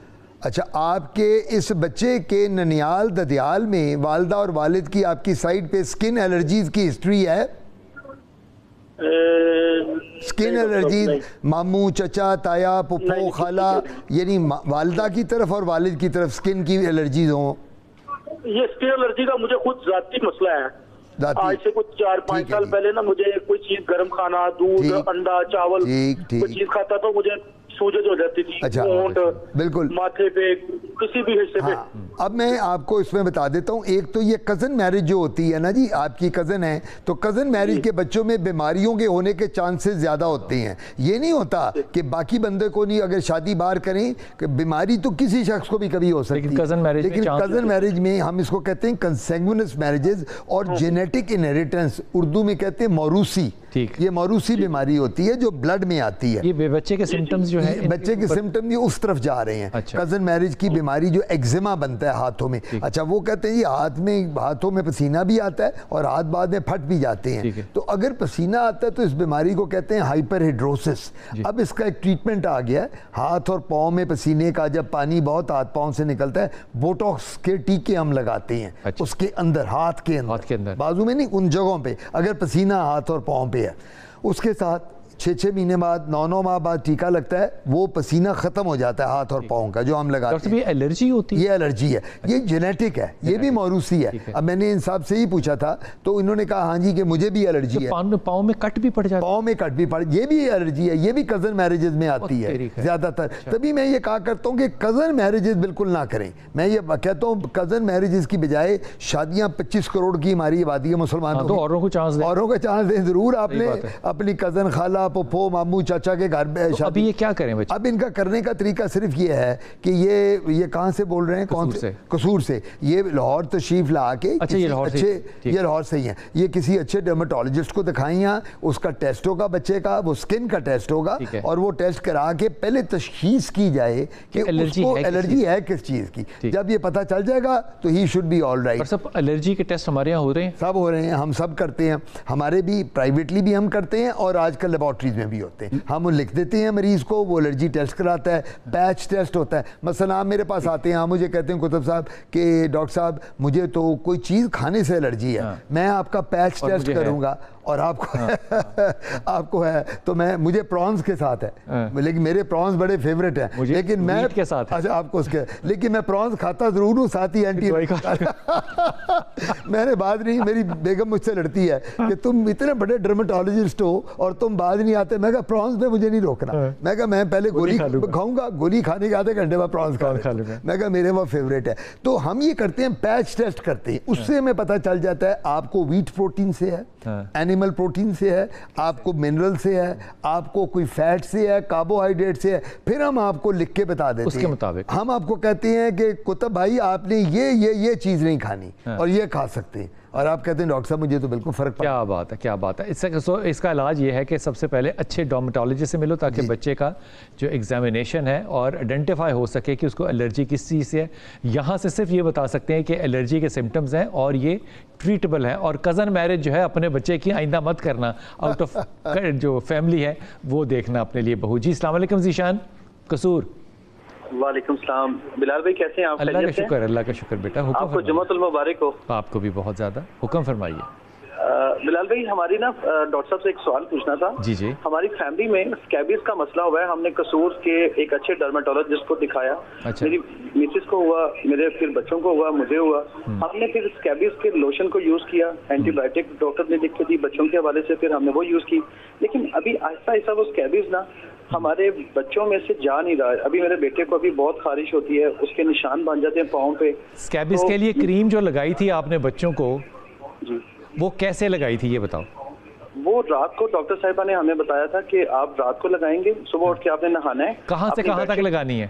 Speaker 2: अच्छा, आपके इस बच्चे के ननियाल ददियाल में वालिदा और वालिद की आपकी साइड पे स्किन एलर्जीज की हिस्ट्री है? स्किन एलर्जीज, मामू, चचा, ताया, पुप्पो, खाला, यानी वालिदा की तरफ और वालिद की तरफ स्किन की एलर्जीज हों?
Speaker 5: ये स्किन एलर्जी का मुझे खुद जाती मसला है। आज से कुछ 4-5 साल पहले ना मुझे कोई चीज गर्म खाना, दूध, अंडा, चावल, कोई चीज खाता तो मुझे सूजन हो जाती थी।
Speaker 2: अच्छा, बिल्कुल,
Speaker 5: माथे पे, किसी भी हिस्से पे।
Speaker 2: अब मैं आपको इसमें बता देता हूँ, एक तो ये कज़न मैरिज जो होती है ना जी, आपकी कज़न है, तो कज़न मैरिज के बच्चों में बीमारियों के होने के चांसेस ज़्यादा होते हैं। ये नहीं होता कि बाकी बंदे को नहीं, अगर शादी बाहर करें कि बीमारी तो किसी शख्स को भी कभी हो सकती है, लेकिन कज़न मैरिज में हम इसको कहते हैं कंसेंगुइनस मैरिजेस, और जेनेटिक इनहेरिटेंस, उर्दू में कहते हैं मौरूसी। ये मौरूसी बीमारी होती है जो ब्लड में आती है।
Speaker 1: ये बच्चे के सिम्टम्स जो है,
Speaker 2: बच्चे के सिम्टम ये उस तरफ जा रहे हैं।
Speaker 1: अच्छा।
Speaker 2: कज़न मैरिज की बीमारी जो एक्जिमा बनता है हाथों में, अच्छा, वो कहते हैं जी हाथों में पसीना भी आता है और हाथ बाद में फट भी जाते हैं। तो अगर पसीना आता है तो इस बीमारी को कहते हैं हाइपरहिड्रोसिस। अब इसका एक ट्रीटमेंट आ गया है, हाथ और पाँव में पसीने का, जब पानी बहुत हाथ पाँव से निकलता है, बोटॉक्स के टीके हम लगाते हैं। अच्छा। उसके अंदर, हाथ के अंदर, बाजू में नहीं, उन जगहों पे अगर पसीना हाथ और पाँव पे है, उसके साथ 6-6 महीने बाद, 9-9 माह बाद टीका लगता है, वो पसीना खत्म हो जाता है हाथ और पाँव का जो हम लगाते हैं।
Speaker 1: ये एलर्जी होती है? ये
Speaker 2: एलर्जी है, ये जेनेटिक है, ये भी मौरूसी है। अब मैंने इन साहब से ही पूछा था तो इन्होंने कहा हाँ जी कि मुझे भी एलर्जी है।
Speaker 1: पाँव में कट भी पड़ जाता है? पाँव
Speaker 2: में कट भी पड़, ये भी एलर्जी है, ये भी कज़न मैरिजेस में आती है ज़्यादातर। तभी मैं ये कहा करता हूँ कि कज़न मैरिजेस बिल्कुल ना करें। मैं ये कहता हूँ कज़न मैरिजेस की बजाय शादियाँ, 25 करोड़ की हमारी आबादी है मुसलमानों,
Speaker 1: तो औरों को चांस दें,
Speaker 2: औरों का चांस दें ज़रूर। आपने अपनी कज़न, खाला, दादा पप्पो मामू चाचा के घर में
Speaker 1: तो अभी ये क्या करें बच्चे?
Speaker 2: अब इनका करने का तरीका सिर्फ ये है कि ये कहाँ से बोल रहे हैं, कौन से? कसूर से। ये लाहौर तशरीफ ला के
Speaker 1: अच्छा, ये लाहौर
Speaker 2: से ही है, ये किसी अच्छे डर्मेटोलॉजिस्ट को दिखाएं, यहाँ उसका टेस्ट होगा बच्चे का, वो स्किन का टेस्ट होगा और वो टेस्ट करा के पहले तशखीस की जाए कि उसको एलर्जी है किस चीज़ की। जब ये पता चल जाएगा तो he should be all right.
Speaker 1: सब एलर्जी के टेस्ट हमारे यहाँ हो रहे हैं?
Speaker 2: सब हो रहे हैं, हम सब करते हैं, हमारे भी प्राइवेटली भी हम करते हैं और आजकल लेबॉर्ट्रीज में भी होते हैं। हम लिख देते हैं मरीज को, वो एलर्जी टेस्ट कराता है, पैच टेस्ट होता है। मसलन आप मेरे पास आते हैं, आप मुझे कहते हैं कुतुब साहब कि डॉक्टर साहब मुझे तो कोई चीज़ खाने से एलर्जी है, मैं आपका पैच टेस्ट करूँगा और आपको है तो मुझे प्रॉन्स के साथ है, लेकिन मेरे प्रॉन्स बड़े फेवरेट हैं, लेकिन मैं
Speaker 1: के साथ है।
Speaker 2: अच्छा आपको उसके, लेकिन मैं प्रॉन्स खाता जरूर हूँ, साथ ही एंटी मैंने बात नहीं, मेरी बेगम मुझसे लड़ती है कि तुम इतने बड़े डर्मेटोलॉजिस्ट हो और तुम बाद नहीं आते। मैं कहा प्रॉन्स में मुझे नहीं रोकना, मैं कहा मैं पहले गोली खाऊंगा, गोली खाने के आधे घंटे बाद प्रॉन्स खा लूंगा। मैं कहा मेरे वो फेवरेट है। तो हम ये करते हैं, पैच टेस्ट करते हैं, उससे हमें पता चल जाता है आपको व्हीट प्रोटीन से है, एनिमल प्रोटीन से है, आपको मिनरल से है, आपको कोई फैट से है, कार्बोहाइड्रेट से है। फिर हम आपको लिख के बता देते हैं,
Speaker 1: उसके मुताबिक हम
Speaker 2: आपको कहते हैं कि कुतुब भाई आपने ये चीज़ नहीं खानी और ये खा सकते हैं, और आप कहते हैं डॉक्टर साहब मुझे तो बिल्कुल फ़र्क
Speaker 1: क्या बात है, क्या बात है। इसका इलाज ये है कि सबसे पहले अच्छे डर्मेटोलॉजिस्ट से मिलो ताकि बच्चे का जो एग्जामिनेशन है और आइडेंटिफाई हो सके कि उसको एलर्जी किस चीज़ से है। यहाँ से सिर्फ ये बता सकते हैं कि एलर्जी के सिम्टम्स हैं और ये ट्रीटेबल है। और कज़न मैरिज जो है अपने बच्चे की आइंदा मत करना, आउट ऑफ जो फैमिली है वो देखना अपने लिए बहू। जी अस्सलाम वालेकुम ज़ीशान कसूर।
Speaker 5: वालेकुम सलाम। बिलाल भाई कैसे हैं आप?
Speaker 1: अल्लाह का शुक्र, अल्लाह का शुक्र बेटा।
Speaker 5: आपको जुम्मतुल मुबारक हो।
Speaker 1: आपको भी बहुत ज़्यादा। हुक्म फरमाइए।
Speaker 5: बिलाल भाई हमारी ना डॉक्टर साहब से एक सवाल पूछना था।
Speaker 1: जी जी।
Speaker 5: हमारी फैमिली में स्कैबीज का मसला हुआ है, हमने कसूर के एक अच्छे डर्मेटोलॉजिस्ट को दिखाया।
Speaker 1: अच्छा।
Speaker 5: मेरी मिसेस को हुआ, मेरे फिर बच्चों को हुआ, मुझे हुआ। हमने फिर स्कैबीज के लोशन को यूज किया, एंटीबायोटिक डॉक्टर ने लिख के दी बच्चों के हवाले से, फिर हमने वो यूज की। लेकिन अभी आहिस्ता आहिस्ता वो स्कैबीज ना हमारे बच्चों में से जा नहीं रहा है। अभी मेरे बेटे को अभी बहुत खारिश होती है, उसके निशान बन जाते हैं पाँव पे।
Speaker 1: स्कैबीज के लिए क्रीम जो लगाई थी आपने बच्चों को,
Speaker 5: जी
Speaker 1: वो कैसे लगाई थी ये बताओ?
Speaker 5: वो रात को डॉक्टर साहिबा ने हमें बताया था कि आप रात को लगाएंगे, सुबह उठ के आपने नहाना है।
Speaker 1: कहाँ से कहाँ तक लगानी है?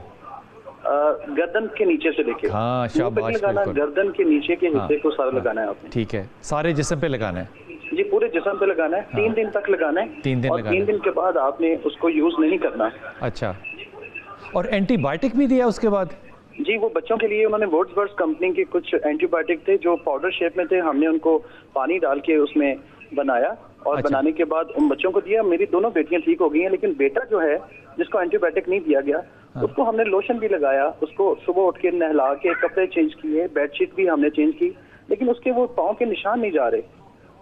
Speaker 5: गर्दन के नीचे से लेके,
Speaker 1: हाँ शाबाश,
Speaker 5: लगाना, गर्दन के नीचे के हिस्से को सारा लगाना है आपने।
Speaker 1: ठीक है, सारे जिस्म पे लगाना है?
Speaker 5: जी पूरे जिस्म पे लगाना है। 3 दिन तक लगाना है।
Speaker 1: 3 दिन
Speaker 5: और 3 दिन के बाद आपने उसको यूज नहीं करना।
Speaker 1: अच्छा, और एंटीबायोटिक भी दिया उसके बाद?
Speaker 5: जी वो बच्चों के लिए उन्होंने वुड्सवर्थ कंपनी के कुछ एंटीबायोटिक थे जो पाउडर शेप में थे, हमने उनको पानी डाल के उसमें बनाया और बनाने के बाद उन बच्चों को दिया। मेरी दोनों बेटियां ठीक हो गई हैं, लेकिन बेटा जो है जिसको एंटीबायोटिक नहीं दिया गया उसको हमने लोशन भी लगाया, उसको सुबह उठ के नहला के कपड़े चेंज किए, बेडशीट भी हमने चेंज की, लेकिन उसके वो पाँव के निशान नहीं जा रहे,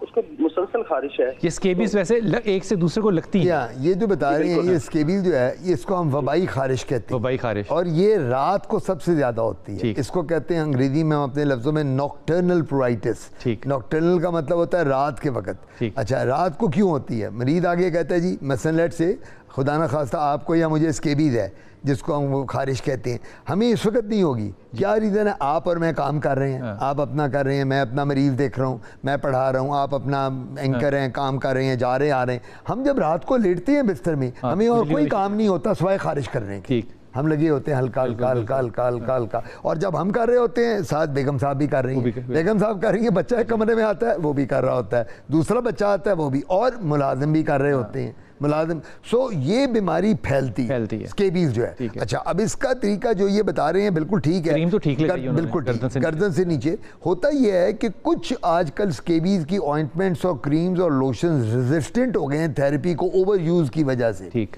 Speaker 5: उसको मुसलसल खारिश है।
Speaker 1: ये स्केबीज वैसे एक से दूसरे को लगती है?
Speaker 2: ये जो बता रहे हैं ये स्केबीज जो है ये इसको हम वबाई खारिश कहते हैं।
Speaker 1: वबाई खारिश, और
Speaker 2: ये रात को सबसे ज्यादा होती है। इसको कहते हैं अंग्रेजी में हम अपने लफ्जों में नॉक्टर्नल प्रोराइटिस। नॉक्टर्नल का मतलब होता है रात के वक्त। अच्छा, रात को क्यों होती है? मरीज आगे कहता है जी मसलन लेट से खुदा न खास्ता आपको या मुझे स्केबीज है जिसको हम खारिश कहते हैं, हमें इस वक्त नहीं होगी। क्या रीज़न है? आप और मैं काम कर रहे हैं, आप अपना कर रहे हैं, मैं अपना मरीज़ देख रहा हूँ, मैं पढ़ा रहा हूँ, आप अपना एंकर हैं, काम कर रहे हैं, जा रहे आ रहे हैं। हम जब रात को लेटते हैं बिस्तर में हमें और कोई काम नहीं होता सिवाय खारिश करने की। हम लगे होते हैं हल्का हल्का हल्का हल्का हल्का हल्का, और जब हम कर रहे होते हैं साथ बेगम साहब भी कर रही हैं, बेगम साहब कर रही हैं, बच्चा एक कमरे में आता है वो भी कर रहा होता है, दूसरा बच्चा आता है वो भी, और मुलाजिम भी कर रहे होते हैं मुलाजिम। सो ये बीमारी फैलती है स्केबीज जो है। अच्छा, अब इसका तरीका जो ये बता रहे हैं बिल्कुल ठीक है,
Speaker 1: तो ठीक
Speaker 2: बिल्कुल गर्दन से नीचे होता ये है कि कुछ आजकल स्केबीज की ऑइंटमेंट्स और क्रीम्स और लोशंस रेजिस्टेंट हो गए हैं थेरेपी को ओवर यूज की वजह से।
Speaker 1: ठीक,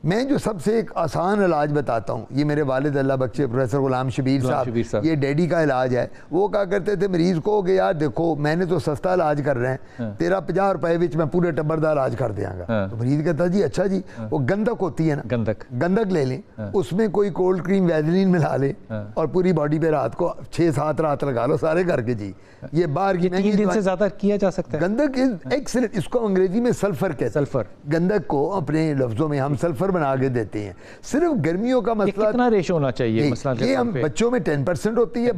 Speaker 2: मैं जो सबसे एक आसान इलाज बताता हूँ, ये मेरे वालिद अल्लाह बख्शे प्रोफेसर गुलाम शबीर साहब, ये डैडी का इलाज है। वो क्या करते थे मरीज को कि यार देखो मैंने तो सस्ता इलाज कर रहे हैं, तेरा 50 रुपए विच मैं पूरे टब्बर का इलाज कर देंगा। तो मरीज कहता जी अच्छा जी, वो गंधक होती है ना, गंधक ले लें, उसमें कोई कोल्ड क्रीम वैजलीन मिला ले और पूरी बॉडी पे रात को 6-7 रात लगा लो सारे करके जी। ये बाहर की
Speaker 1: 3 दिन से ज्यादा किया जा सकता है।
Speaker 2: गंधक इज एक्सीलेंट, इसको अंग्रेजी में सल्फर कहते हैं। सल्फर, गंधक को अपने लफ्जों में हम सल्फर آفر بنا کے دیتے ہیں. صرف گرمیوں کا مسئلہ
Speaker 1: کتنا ریشو ہونا چاہیے؟
Speaker 2: یہ ہم بچوں میں 10% ہوتی ہے,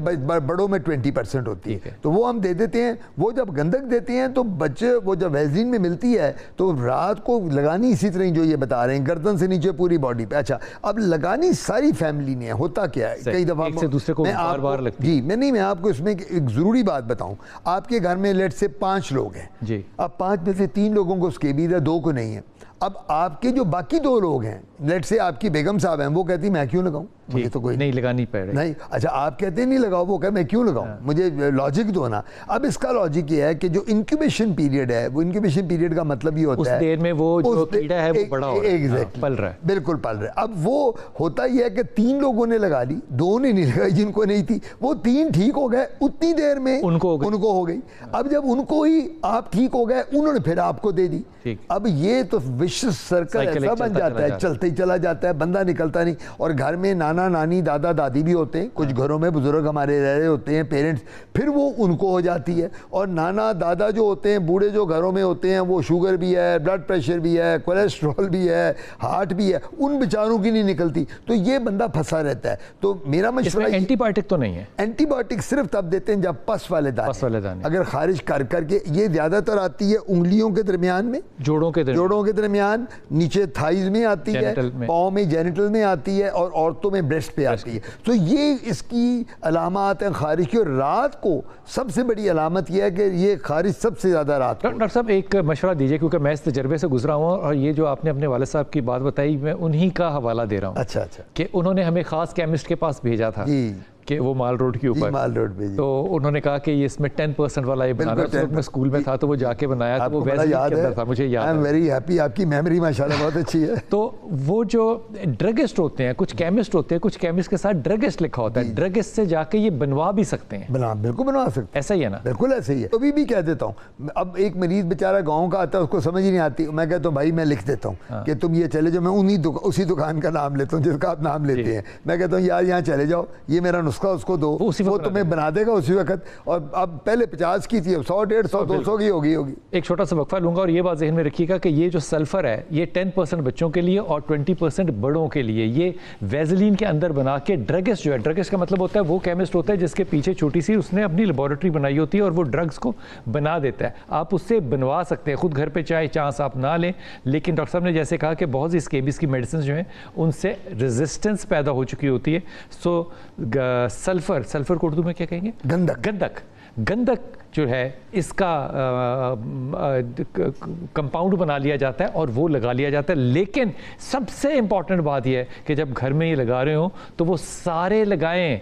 Speaker 2: بڑوں میں 20% ہوتی ہے, تو وہ ہم دے دیتے ہیں. وہ جب گندک دیتے ہیں تو بچے, وہ جب ویزلین میں ملتی ہے تو رات کو لگانی اسی طرح جو یہ بتا رہے ہیں, گردن سے نیچے پوری باڈی پہ. اچھا, اب لگانی ساری فیملی نے, ہوتا کیا ہے کئی دفعہ
Speaker 1: ایک سے دوسرے کو بار بار لگتی ہے.
Speaker 2: جی میں آپ کو اس میں ایک ضروری بات بتاؤں. آپ کے گھر میں لیٹ سے 5 لوگ ہیں
Speaker 1: جی,
Speaker 2: اب 5 میں سے 3 لوگوں کو اسکیبیز ہے, 2 کو نہیں ہے. اب آپ کے جو باقی 2 لوگ ہیں, لیٹ سے آپ کی بیگم صاحب ہیں, وہ کہتی میں کیوں لگاؤں, مجھے تو کوئی
Speaker 1: نہیں لگانی پڑ رہی.
Speaker 2: نہیں, اچھا آپ کہتے ہیں نہیں لگاؤ, وہ کہ میں کیوں لگاؤں, مجھے لاجک دو نا. اب اس کا لاجک یہ ہے کہ جو انکیوبیشن پیریڈ ہے, وہ انکیوبیشن پیریڈ کا مطلب یہ ہوتا ہے
Speaker 1: اس دیر میں وہ جو کیڑا ہے وہ بڑا ہو رہا ہے, پل رہا ہے,
Speaker 2: بالکل پل رہا ہے. اب وہ ہوتا یہ ہے کہ 3 لوگوں نے لگا لی, 2 نے نہیں لگائی جن کو نہیں تھی, وہ 3 ٹھیک ہو گئے, اتنی دیر میں ان کو ہو گئی. اب جب ان کو ہی آپ ٹھیک ہو گئے, انہوں نے پھر آپ کو دے دی. اب یہ تو وشس سرکل ایسا بن جاتا ہے, چلتے ہی چلا جاتا ہے, بندہ نکلتا نہیں. اور گھر میں نانا نانی دادا دادی بھی ہوتے ہیں, کچھ گھروں میں بزرگ ہمارے رہ رہے ہوتے ہیں, پیرنٹس, پھر وہ ان کو ہو جاتی ہے. اور نانا دادا جو ہوتے ہیں, بوڑھے جو گھروں میں ہوتے ہیں, وہ شوگر بھی ہے, بلڈ پریشر بھی ہے, کولیسٹرول بھی ہے, ہارٹ بھی ہے, ان بیچاروں کی نہیں نکلتی, تو یہ بندہ پھنسا رہتا ہے. تو میرا مشورہ,
Speaker 1: اینٹی بایوٹک تو نہیں ہے,
Speaker 2: اینٹی بایوٹک صرف تب دیتے ہیں جب پس والے دانے اگر خارج کر کے, یہ زیادہ تر آتی ہے انگلیوں کے درمیان میں, جوڑوں کے درمیان, نیچے تھائز میں آتی ہے, پاؤں میں جینیٹل میں آتی ہے, اور عورتوں میں بریسٹ پہ آتی ہے. تو یہ اس کی علامات ہیں خارج کی. اور رات کو سب سے بڑی علامت یہ ہے کہ یہ خارج سب سے زیادہ رات کو.
Speaker 1: ڈاکٹر صاحب ایک مشورہ دیجئے, کیونکہ میں اس تجربے سے گزرا ہوں, اور یہ جو آپ نے اپنے والد صاحب کی بات بتائی, میں انہی کا حوالہ دے رہا ہوں.
Speaker 2: اچھا
Speaker 1: کہ انہوں نے ہمیں خاص کیمسٹ کے پاس بھیجا تھا کہ وہ مال روڈ کے اوپر,
Speaker 2: مال روڈ پہ,
Speaker 1: تو انہوں نے کہا کہ یہ اس میں 10% والا یہ بنانا ہے. میں اسکول میں تھا تو وہ جا کے بنایا, تو وہ ویسے ہی اندر تھا, مجھے یاد ہے.
Speaker 2: آئی ایم ویری ہیپی, آپ کی میموری ماشاءاللہ بہت اچھی ہے.
Speaker 1: تو وہ جو ڈرگسٹ ہوتے ہیں, کچھ کیمسٹ ہوتے ہیں, کچھ کیمسٹ کے ساتھ ڈرگسٹ لکھا ہوتا ہے, ڈرگسٹ سے جا کے یہ بنوا بھی سکتے ہیں.
Speaker 2: بالکل بنوا سکتے ہیں,
Speaker 1: ایسا ہی ہے نا؟
Speaker 2: بالکل ایسا ہی ہے. ابھی بھی کہہ دیتا ہوں, اب ایک مریض بیچارہ گاؤں کا آتا ہے, اس کو سمجھ ہی نہیں آتی, میں کہتا ہوں بھائی میں لکھ دیتا ہوں کہ تم یہ چلے جاؤ, میں اسی دکان کا نام لیتا ہوں جس کا آپ نام لیتے ہیں. میں کہتا ہوں یار یہاں چلے جاؤ, یہ میرا نسخہ اس کو دو, وہ تمہیں بنا دے گا اسی وقت. اور اب پہلے 50 کی تھی, اب 100 150 200 کی ہوگی.
Speaker 1: ایک چھوٹا سا وقفہ لوں گا, اور یہ بات ذہن میں رکھیے گا کہ یہ جو سلفر ہے یہ 10% بچوں کے لیے اور 20% بڑوں کے لیے, یہ ویزلین کے اندر بنا کے ڈرگسٹ جو ہے, ڈرگسٹ کا مطلب ہوتا ہے وہ کیمسٹ ہوتا ہے جس کے پیچھے چھوٹی سی اس نے اپنی لیبارٹری بنائی ہوتی ہے, اور وہ ڈرگس کو بنا دیتا ہے. آپ اس سے بنوا سکتے ہیں خود گھر پہ, چاہے چانس آپ نہ لیں, لیکن ڈاکٹر صاحب نے جیسے کہا کہ بہت سی اسکیبیز کی میڈیسنز جو ہیں ان سے ریزسٹنس پیدا ہو چکی ہوتی ہے. سو سلفر کو اردو میں کیا کہیں گے؟ گندک جو ہے اس کا کمپاؤنڈ بنا لیا جاتا ہے اور وہ لگا لیا جاتا ہے. لیکن سب سے امپورٹنٹ بات یہ ہے کہ جب گھر میں یہ لگا رہے ہوں تو وہ سارے لگائیں,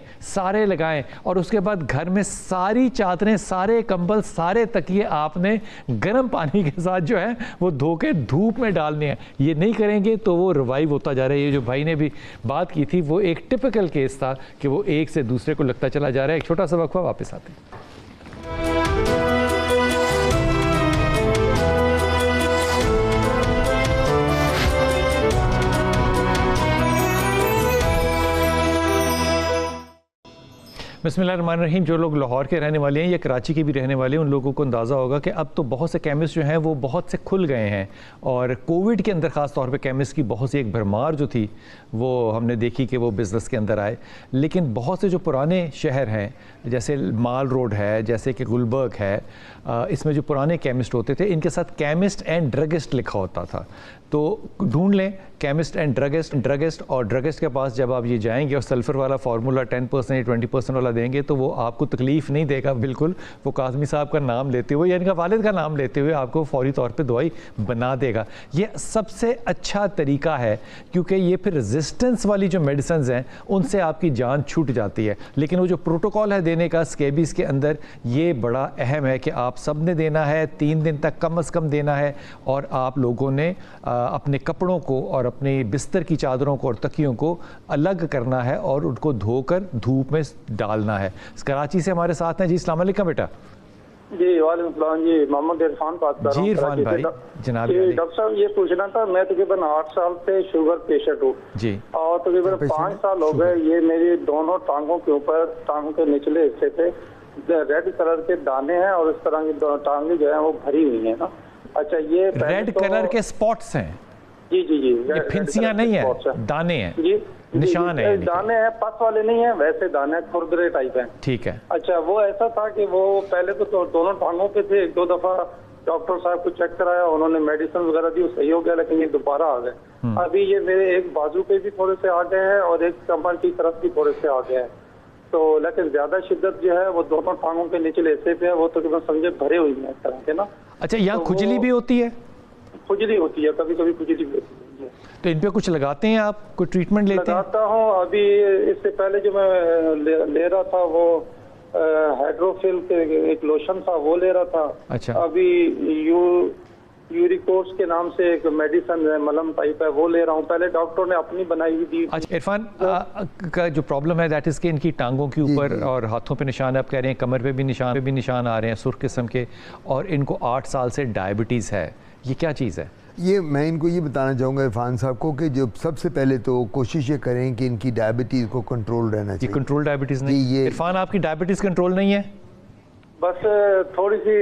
Speaker 1: اور اس کے بعد گھر میں ساری چادریں, سارے کمبل, سارے تکیے آپ نے گرم پانی کے ساتھ جو ہے وہ دھو کے دھوپ میں ڈالنے ہیں. یہ نہیں کریں گے تو وہ ریوائیو ہوتا جا رہا ہے. یہ جو بھائی نے بھی بات کی تھی وہ ایک ٹپیکل کیس تھا کہ وہ ایک سے دوسرے کو لگتا چلا جا رہا ہے. ایک چھوٹا سا وقفہ, واپس آتے ہیں. بسم اللہ الرحمن الرحیم. جو لوگ لاہور کے رہنے والے ہیں یا کراچی کے بھی رہنے والے ہیں, ان لوگوں کو اندازہ ہوگا کہ اب تو بہت سے کیمسٹ جو ہیں وہ بہت سے کھل گئے ہیں, اور کووڈ کے اندر خاص طور پہ کیمسٹ کی بہت سی ایک بھرمار جو تھی وہ ہم نے دیکھی کہ وہ بزنس کے اندر آئے. لیکن بہت سے جو پرانے شہر ہیں جیسے مال روڈ ہے, جیسے کہ گلبرگ ہے, اس میں جو پرانے کیمسٹ ہوتے تھے ان کے ساتھ کیمسٹ اینڈ ڈرگسٹ لکھا ہوتا تھا. تو ڈھونڈ لیں کیمسٹ اینڈ ڈرگسٹ, اور ڈرگسٹ کے پاس جب آپ یہ جائیں گے اور سلفر والا فارمولا 10% یا 20% والا دیں گے تو وہ آپ کو تکلیف نہیں دے گا بالکل. وہ کاظمی صاحب کا نام لیتے ہوئے یا ان کا والد کا نام لیتے ہوئے آپ کو فوری طور پہ دوائی بنا دے گا. یہ سب سے اچھا طریقہ ہے, کیونکہ یہ پھر ریزسٹنس والی جو میڈیسنز ہیں ان سے آپ کی جان چھوٹ جاتی ہے. لیکن وہ جو پروٹوکول ہے دینے کا اسکیبیز کے اندر, یہ بڑا اہم ہے کہ آپ سب نے دینا ہے, 3 دن تک کم از کم دینا ہے, اور آپ لوگوں نے اپنے کپڑوں کو اور اپنے بستر کی چادروں کو اور تکیوں کو الگ کرنا ہے اور ان کو دھو کر دھوپ میں ڈالنا ہے. کراچی سے ہمارے ساتھ ہیں. جی السلام علیکم بیٹا.
Speaker 5: جی وعلیکم السلام. جی محمد عرفان بات کر رہا ہوں.
Speaker 1: جی عرفان بھائی جناب.
Speaker 5: جی ڈاکٹر صاحب یہ پوچھنا تھا, میں تقریباً 8 سال سے شوگر پیشنٹ ہوں
Speaker 1: جی,
Speaker 5: اور تقریباً 5 سال ہو گئے یہ میری دونوں ٹانگوں کے اوپر, ٹانگوں کے نچلے حصے پہ ریڈ کلر کے دانے ہیں, اور اس طرح کی ٹانگیں جو ہیں وہ بھری ہوئی ہیں نا. اچھا یہ
Speaker 1: ریڈ کلر کے سپاٹس ہیں.
Speaker 5: جی جی جی
Speaker 1: یہ پھنسیاں نہیں ہیں، دانے ہیں،
Speaker 5: جی
Speaker 1: نشان ہے،
Speaker 5: دانے ہیں، پس والے نہیں ہیں، ویسے دانے کھردرے ٹائپ ہیں.
Speaker 1: ٹھیک ہے.
Speaker 5: اچھا وہ ایسا تھا کہ وہ پہلے تو دونوں ٹانگوں پہ تھے، 2 دفعہ ڈاکٹر صاحب کو چیک کرایا، انہوں نے میڈیسن وغیرہ دی، صحیح ہو گیا، لیکن یہ دوبارہ آ گئے. ابھی یہ میرے ایک بازو پہ بھی تھوڑے سے آ گئے ہیں اور ایک کمر کی طرف بھی تھوڑے سے آ گئے ہیں. تو لیکن زیادہ شدت جو ہے وہ دونوں ٹانگوں کے نچلے حصے پہ ہے، وہ تقریباً سمجھے بھرے ہوئی ہیں اس طرح کے نا.
Speaker 1: اچھا یہاں کھجلی بھی ہوتی ہے؟
Speaker 5: کھجلی ہوتی ہے، کبھی کبھی کھجلی بھی ہوتی ہے.
Speaker 1: تو ان پہ کچھ لگاتے ہیں آپ، کوئی ٹریٹمنٹ لیتے ہیں؟
Speaker 5: لگاتا ہوں. ابھی اس سے پہلے جو میں لے رہا تھا وہ ہائیڈروفل کے ایک لوشن تھا، وہ لے رہا تھا.
Speaker 1: اچھا.
Speaker 5: ابھی یوریکورس کے نام سے ایک میڈیسن ہے، ملم ٹائپ ہے، وہ لے رہا ہوں. پہلے ڈاکٹر نے اپنی بنائی ہوئی دی.
Speaker 1: اچھا عرفان کا جو پرابلم ہے دیٹ از کہ ان کی ٹانگوں کے اوپر اور ہاتھوں پہ نشان، آپ کہہ رہے ہیں کمر پہ بھی نشان آ رہے ہیں سرخ قسم کے، اور ان کو 8 سال سے ڈائبٹیز ہے. یہ کیا چیز ہے؟
Speaker 2: یہ میں ان کو یہ بتانا چاہوں گا عرفان صاحب کو کہ جو سب سے پہلے تو کوشش یہ کریں کہ ان کی ڈائبٹیز کو کنٹرول رہنا چاہیے.
Speaker 1: یہ کنٹرول ڈائبٹیز نہیں؟ عرفان آپ کی ڈائبٹیز کنٹرول نہیں ہے؟
Speaker 5: بس تھوڑی سی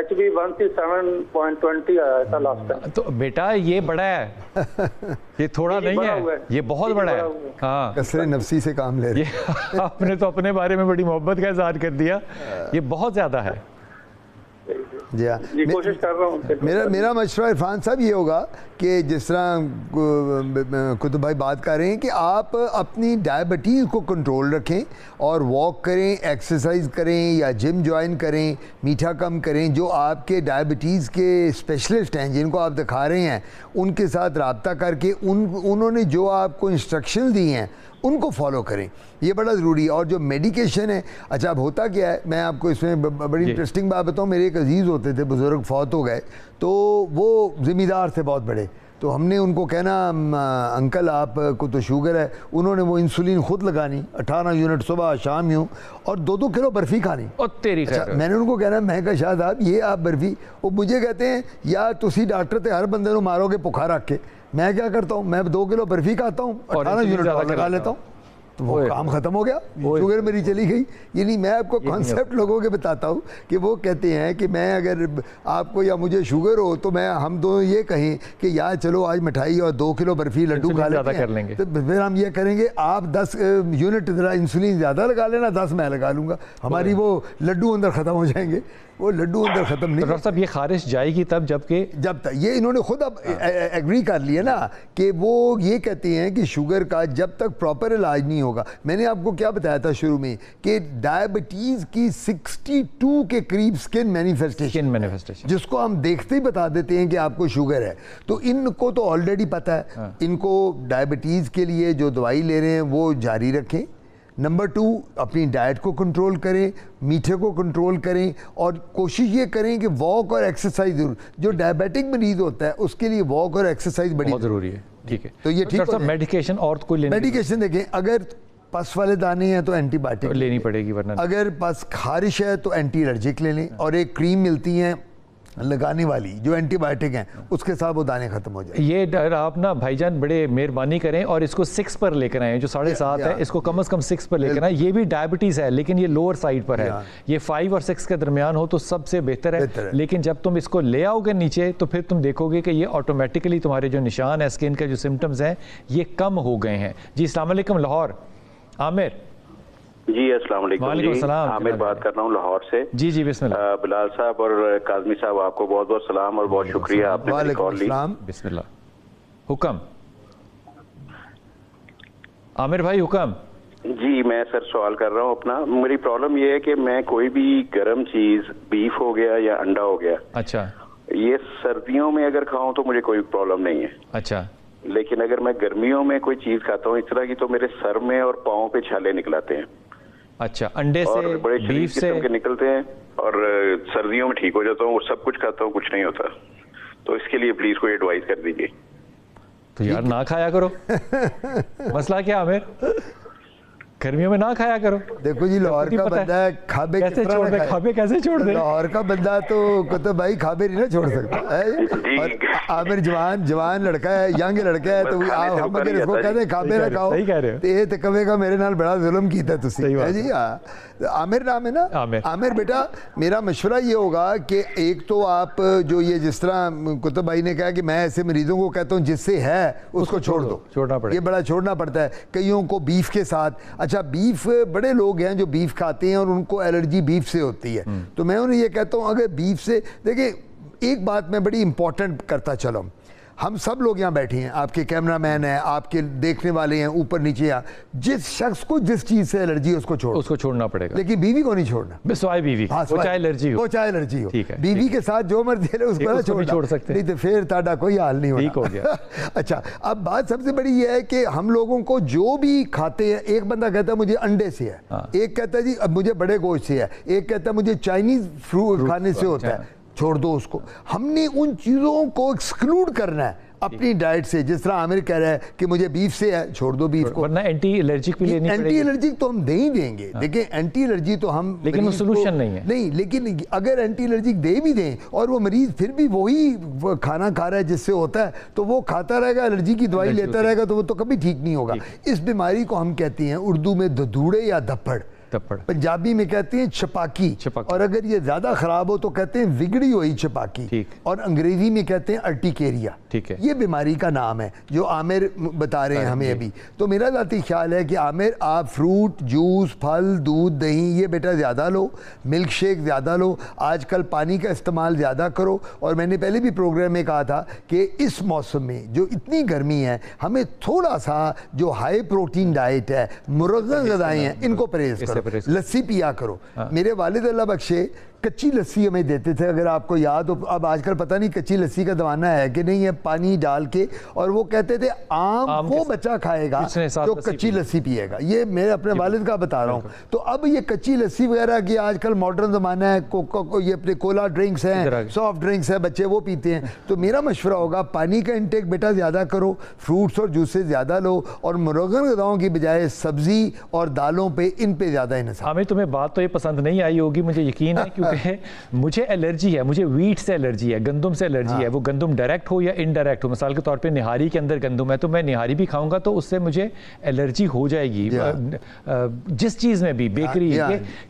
Speaker 5: HB137.20 آیا تھا لاسٹ ٹائم.
Speaker 1: تو بیٹا یہ بڑا ہے، یہ تھوڑا نہیں ہے، یہ بہت بڑا ہے. ہاں
Speaker 2: کثرت نفسی سے کام لے رہے
Speaker 1: ہیں. آپ نے تو اپنے بارے میں بڑی محبت کا اظہار کر دیا، یہ بہت زیادہ ہے.
Speaker 2: جی ہاں،
Speaker 5: کوشش کر رہا ہوں.
Speaker 2: میرا مشورہ عرفان صاحب یہ ہوگا کہ جس طرح کتب بھائی بات کر رہے ہیں کہ آپ اپنی ڈائبٹیز کو کنٹرول رکھیں اور واک کریں، ایکسرسائز کریں یا جم جوائن کریں، میٹھا کم کریں. جو آپ کے ڈائبٹیز کے اسپیشلسٹ ہیں جن کو آپ دکھا رہے ہیں ان کے ساتھ رابطہ کر کے انہوں نے جو آپ کو انسٹرکشن دی ہیں ان کو فالو کریں، یہ بڑا ضروری ہے. اور جو میڈیکیشن ہے، اچھا اب ہوتا کیا ہے، میں آپ کو اس میں بڑی انٹرسٹنگ بات بتاؤں. میرے ایک عزیز ہوتے تھے، بزرگ فوت ہو گئے، تو وہ ذمہ دار تھے بہت بڑے. تو ہم نے ان کو کہنا انکل آپ کو تو شوگر ہے، انہوں نے وہ انسولین خود لگانی 18 یونٹ صبح شام یوں، اور 2 کلو برفی کھانی.
Speaker 1: اچھا
Speaker 2: میں نے ان کو کہنا، میں کہا شاید آپ یہ آپ برفی، وہ مجھے کہتے ہیں یا تسی ڈاکٹر تھے ہر بندے کو مارو گے بخار رکھ کے. میں کیا کرتا ہوں، میں 2 کلو برفی کھاتا ہوں، 18 یونٹ لگا لیتا ہوں، تو وہ کام ختم ہو گیا، شوگر میری چلی گئی. یعنی میں آپ کو کانسیپٹ لوگوں کے بتاتا ہوں کہ وہ کہتے ہیں کہ میں اگر آپ کو یا مجھے شوگر ہو تو ہم دونوں یہ کہیں کہ یار چلو آج مٹھائی اور 2 کلو برفی لڈو کھا لیں گے، تو پھر ہم یہ کریں گے آپ 10 یونٹ ذرا انسولین زیادہ لگا لینا، 10 میں لگا لوں گا، ہماری وہ لڈو اندر ختم ہو جائیں گے. وہ لڈو اندر ختم نہیں.
Speaker 1: ڈاکٹر صاحب یہ خارش جائے گی تب جب
Speaker 2: تک یہ انہوں نے خود اب ایگری کر لیا نا کہ وہ یہ کہتے ہیں کہ شوگر کا جب تک پراپر علاج نہیں ہوگا. میں نے آپ کو کیا بتایا تھا شروع میں کہ ڈائبٹیز کی 62 کے قریب سکن مینیفیسٹیشن جس کو ہم دیکھتے ہی بتا دیتے ہیں کہ آپ کو شوگر ہے. تو ان کو تو آلریڈی پتہ ہے، ان کو ڈائبٹیز کے لیے جو دوائی لے رہے ہیں وہ جاری رکھیں. نمبر 2 اپنی ڈائٹ کو کنٹرول کریں، میٹھے کو کنٹرول کریں، اور کوشش یہ کریں کہ واک اور ایکسرسائز ضرور. جو ڈائبیٹک مریض ہوتا ہے اس کے لیے واک اور ایکسرسائز بڑی
Speaker 1: ضروری ہے. ٹھیک ہے،
Speaker 2: تو یہ ٹھیک ہے.
Speaker 1: میڈیکیشن اور کوئی لینی؟
Speaker 2: میڈیکیشن دیکھیں، اگر پس والے دانے ہیں تو اینٹی بایوٹک
Speaker 1: لینی پڑے گی، ورنہ
Speaker 2: اگر پس خارش ہے تو اینٹی الرجک لے لیں، اور ایک کریم ملتی ہیں لگانے والی جو اینٹی بایوٹک ہیں، اس کے ساتھ وہ دانے ختم ہو جائیں.
Speaker 1: یہ آپ نا بھائی جان بڑے مہربانی کریں اور اس کو 6 پر لے کر آئیں. جو 7.5 ہے اس کو کم از کم 6 پر لے کر آئیں. یہ بھی ڈائبٹیز ہے لیکن یہ لوور سائڈ پر ہے. یہ 5 اور 6 کے درمیان ہو تو سب سے بہتر ہے. لیکن جب تم اس کو لے آؤ گے نیچے تو پھر تم دیکھو گے کہ یہ آٹومیٹکلی تمہارے جو نشان ہے اسکن کے جو سمٹمز ہیں یہ کم ہو گئے ہیں. جی السلام علیکم لاہور. عامر
Speaker 6: جی السلام علیکم.
Speaker 1: وعلیکم السلام.
Speaker 6: عامر بات کر رہا ہوں لاہور سے.
Speaker 1: جی جی بسم اللہ.
Speaker 6: بلال صاحب اور کاظمی صاحب آپ کو بہت بہت سلام اور بہت شکریہ آپ نے میری کال لی.
Speaker 1: بسم اللہ. حکم عامر بھائی. حکم.
Speaker 6: جی میں سر سوال کر رہا ہوں اپنا. میری پرابلم یہ ہے کہ میں کوئی بھی گرم چیز بیف ہو گیا یا انڈا ہو گیا،
Speaker 1: اچھا
Speaker 6: یہ سردیوں میں اگر کھاؤں تو مجھے کوئی پرابلم نہیں ہے.
Speaker 1: اچھا.
Speaker 6: لیکن اگر میں گرمیوں میں کوئی چیز کھاتا ہوں اس طرح کی تو میرے سر میں اور پاؤں پہ چھالے نکل آتے ہیں.
Speaker 1: اچھا. انڈے سے،
Speaker 6: بڑے
Speaker 1: بیف سے
Speaker 6: کے نکلتے ہیں، اور سردیوں میں ٹھیک ہو جاتا ہوں اور سب کچھ کھاتا ہوں، کچھ نہیں ہوتا. تو اس کے لیے پلیز کوئی ایڈوائز کر دیجیے.
Speaker 1: تو یار نہ کھایا کرو. مسئلہ کیا عامر؟ गर्मियों में ना खाया करो।
Speaker 2: देखो जी लाहौर का बंदा है, खाबे
Speaker 1: कैसे छोड़ दे, खाबे कैसे छोड़ दे?
Speaker 2: लाहौर का बंदा तो कुतुब भाई खाबे नहीं ना छोड़ सकता है। और आमिर जवान लड़का है, यंग लड़का है, तो आप हम अगर इसको कहते हैं खाबे ना खाओ तो ये तो कहेगा मेरे नाल बड़ा जुल्म कीता तुसी है जी। आमिर नाम है ना? आमिर बेटा मेरा मशवरा ये होगा कि एक तो आप जो ये जिस तरह कुतुब भाई ने कहा कि मैं ऐसे मरीजों को कहता हूँ जिससे है उसको छोड़ दो,
Speaker 1: छोड़ना पड़ेगा,
Speaker 2: ये बड़ा छोड़ना पड़ता है। कईयों को बीफ के साथ, अच्छा बीफ बड़े लोग हैं जो बीफ खाते हैं और उनको एलर्जी बीफ से होती है, तो मैं उन्हें ये कहता हूँ अगर बीफ से, देखिए एक बात मैं बड़ी इंपॉर्टेंट करता चलूँ, हम सब लोग यहाँ बैठे हैं, आपके कैमरामैन हैं, आपके देखने वाले हैं ऊपर नीचे, यहाँ जिस शख्स को जिस चीज़ से एलर्जी है उसको छोड़ना पड़ेगा, लेकिन बीवी को नहीं छोड़ना।
Speaker 1: बीवी वो चाहे एलर्जी हो,
Speaker 2: ठीक है, बीवी के साथ जो मर्जी है उसको छोड़ सकते, नहीं तो फिर ताड़ा कोई हाल नहीं होगा।
Speaker 1: ठीक हो गया।
Speaker 2: अच्छा अब बात सबसे बड़ी ये है कि हम लोगों को जो भी खाते हैं, एक बंदा कहता है मुझे अंडे से है, एक कहता है जी अब मुझे बड़े गोश्त से है, एक कहता है मुझे चाइनीज फ्रूट खाने से होता है, छोड़ दो उसको। हमने उन चीज़ों को एक्सक्लूड करना है अपनी डाइट से, जिस तरह आमिर कह रहा है कि मुझे बीफ से है, छोड़ दो बीफ को,
Speaker 1: वरना एंटी एलर्जिक भी लेनी पड़ेगी।
Speaker 2: एंटी एलर्जिक तो हम दे ही देंगे, देखिए एंटी एलर्जी तो हम,
Speaker 1: लेकिन वो सोल्यूशन नहीं है,
Speaker 2: नहीं, लेकिन अगर एंटी एलर्जिक दे भी दें और वो मरीज फिर भी वही खाना खा रहा है जिससे होता है, तो वो खाता रहेगा, एलर्जी की दवाई लेता रहेगा, तो वो तो कभी ठीक नहीं होगा। इस बीमारी को हम कहते हैं उर्दू में धधूड़े या धप्पड़, पंजाबी में कहते हैं छपाकी, और अगर ये ज्यादा खराब हो तो कहते हैं बिगड़ी हुई छपाकी, और अंग्रेजी में कहते हैं अर्टिकेरिया।
Speaker 1: ठीक है,
Speaker 2: ये बीमारी का नाम है जो आमिर बता रहे हैं हमें अभी। तो मेरा ज़ाती ख्याल है कि आमिर आप फ्रूट, जूस, फल, दूध, दही ये बेटा ज़्यादा लो, मिल्क शेक ज़्यादा लो, आजकल पानी का इस्तेमाल ज़्यादा करो। और मैंने पहले भी प्रोग्राम में कहा था कि इस मौसम में जो इतनी गर्मी है, हमें थोड़ा सा जो हाई प्रोटीन डाइट है, मुरग़्ज़ ग़िज़ाएं हैं, इनको परहेज़ करो, लस्सी पिया करो। मेरे वालिद अल्लाह बख्शे कच्ची लस्सी हमें देते थे, अगर आपको याद हो। अब आजकल पता नहीं कच्ची लस्सी का दवाना है कि नहीं है, पानी डाल के, और वो कहते थे आम वो बच्चा खाएगा जो कच्ची लस्सी पिएगा। ये मैं अपने वालिद का बता रहा हूँ। तो अब ये कच्ची लस्सी वगैरह की आजकल मॉडर्न ज़माना है, ये अपने कोला ड्रिंक्स हैं, सॉफ्ट ड्रिंक्स हैं, बच्चे वो पीते हैं। तो मेरा मशवरा होगा पानी का इंटेक बेटा ज़्यादा करो, फ्रूट्स और जूसेस ज़्यादा लो, और मुरग़्ज़ ग़िज़ाओं की बजाय सब्ज़ी और दालों पर इन पर ज़्यादा इन्हसार।
Speaker 1: हमें तुम्हें बात तो ये पसंद नहीं आई होगी, मुझे यकीन है, क्योंकि मुझे एलर्जी है, मुझे वीट से एलर्जी है, गंदम से एलर्जी है। वो गंदम डायरेक्ट हो या इनडायरेक्ट हो, मिसाल के तौर पे निहारी के अंदर गंदम है तो मैं निहारी भी खाऊंगा तो उससे मुझे एलर्जी हो जाएगी। जिस चीज़ में भी बेकरी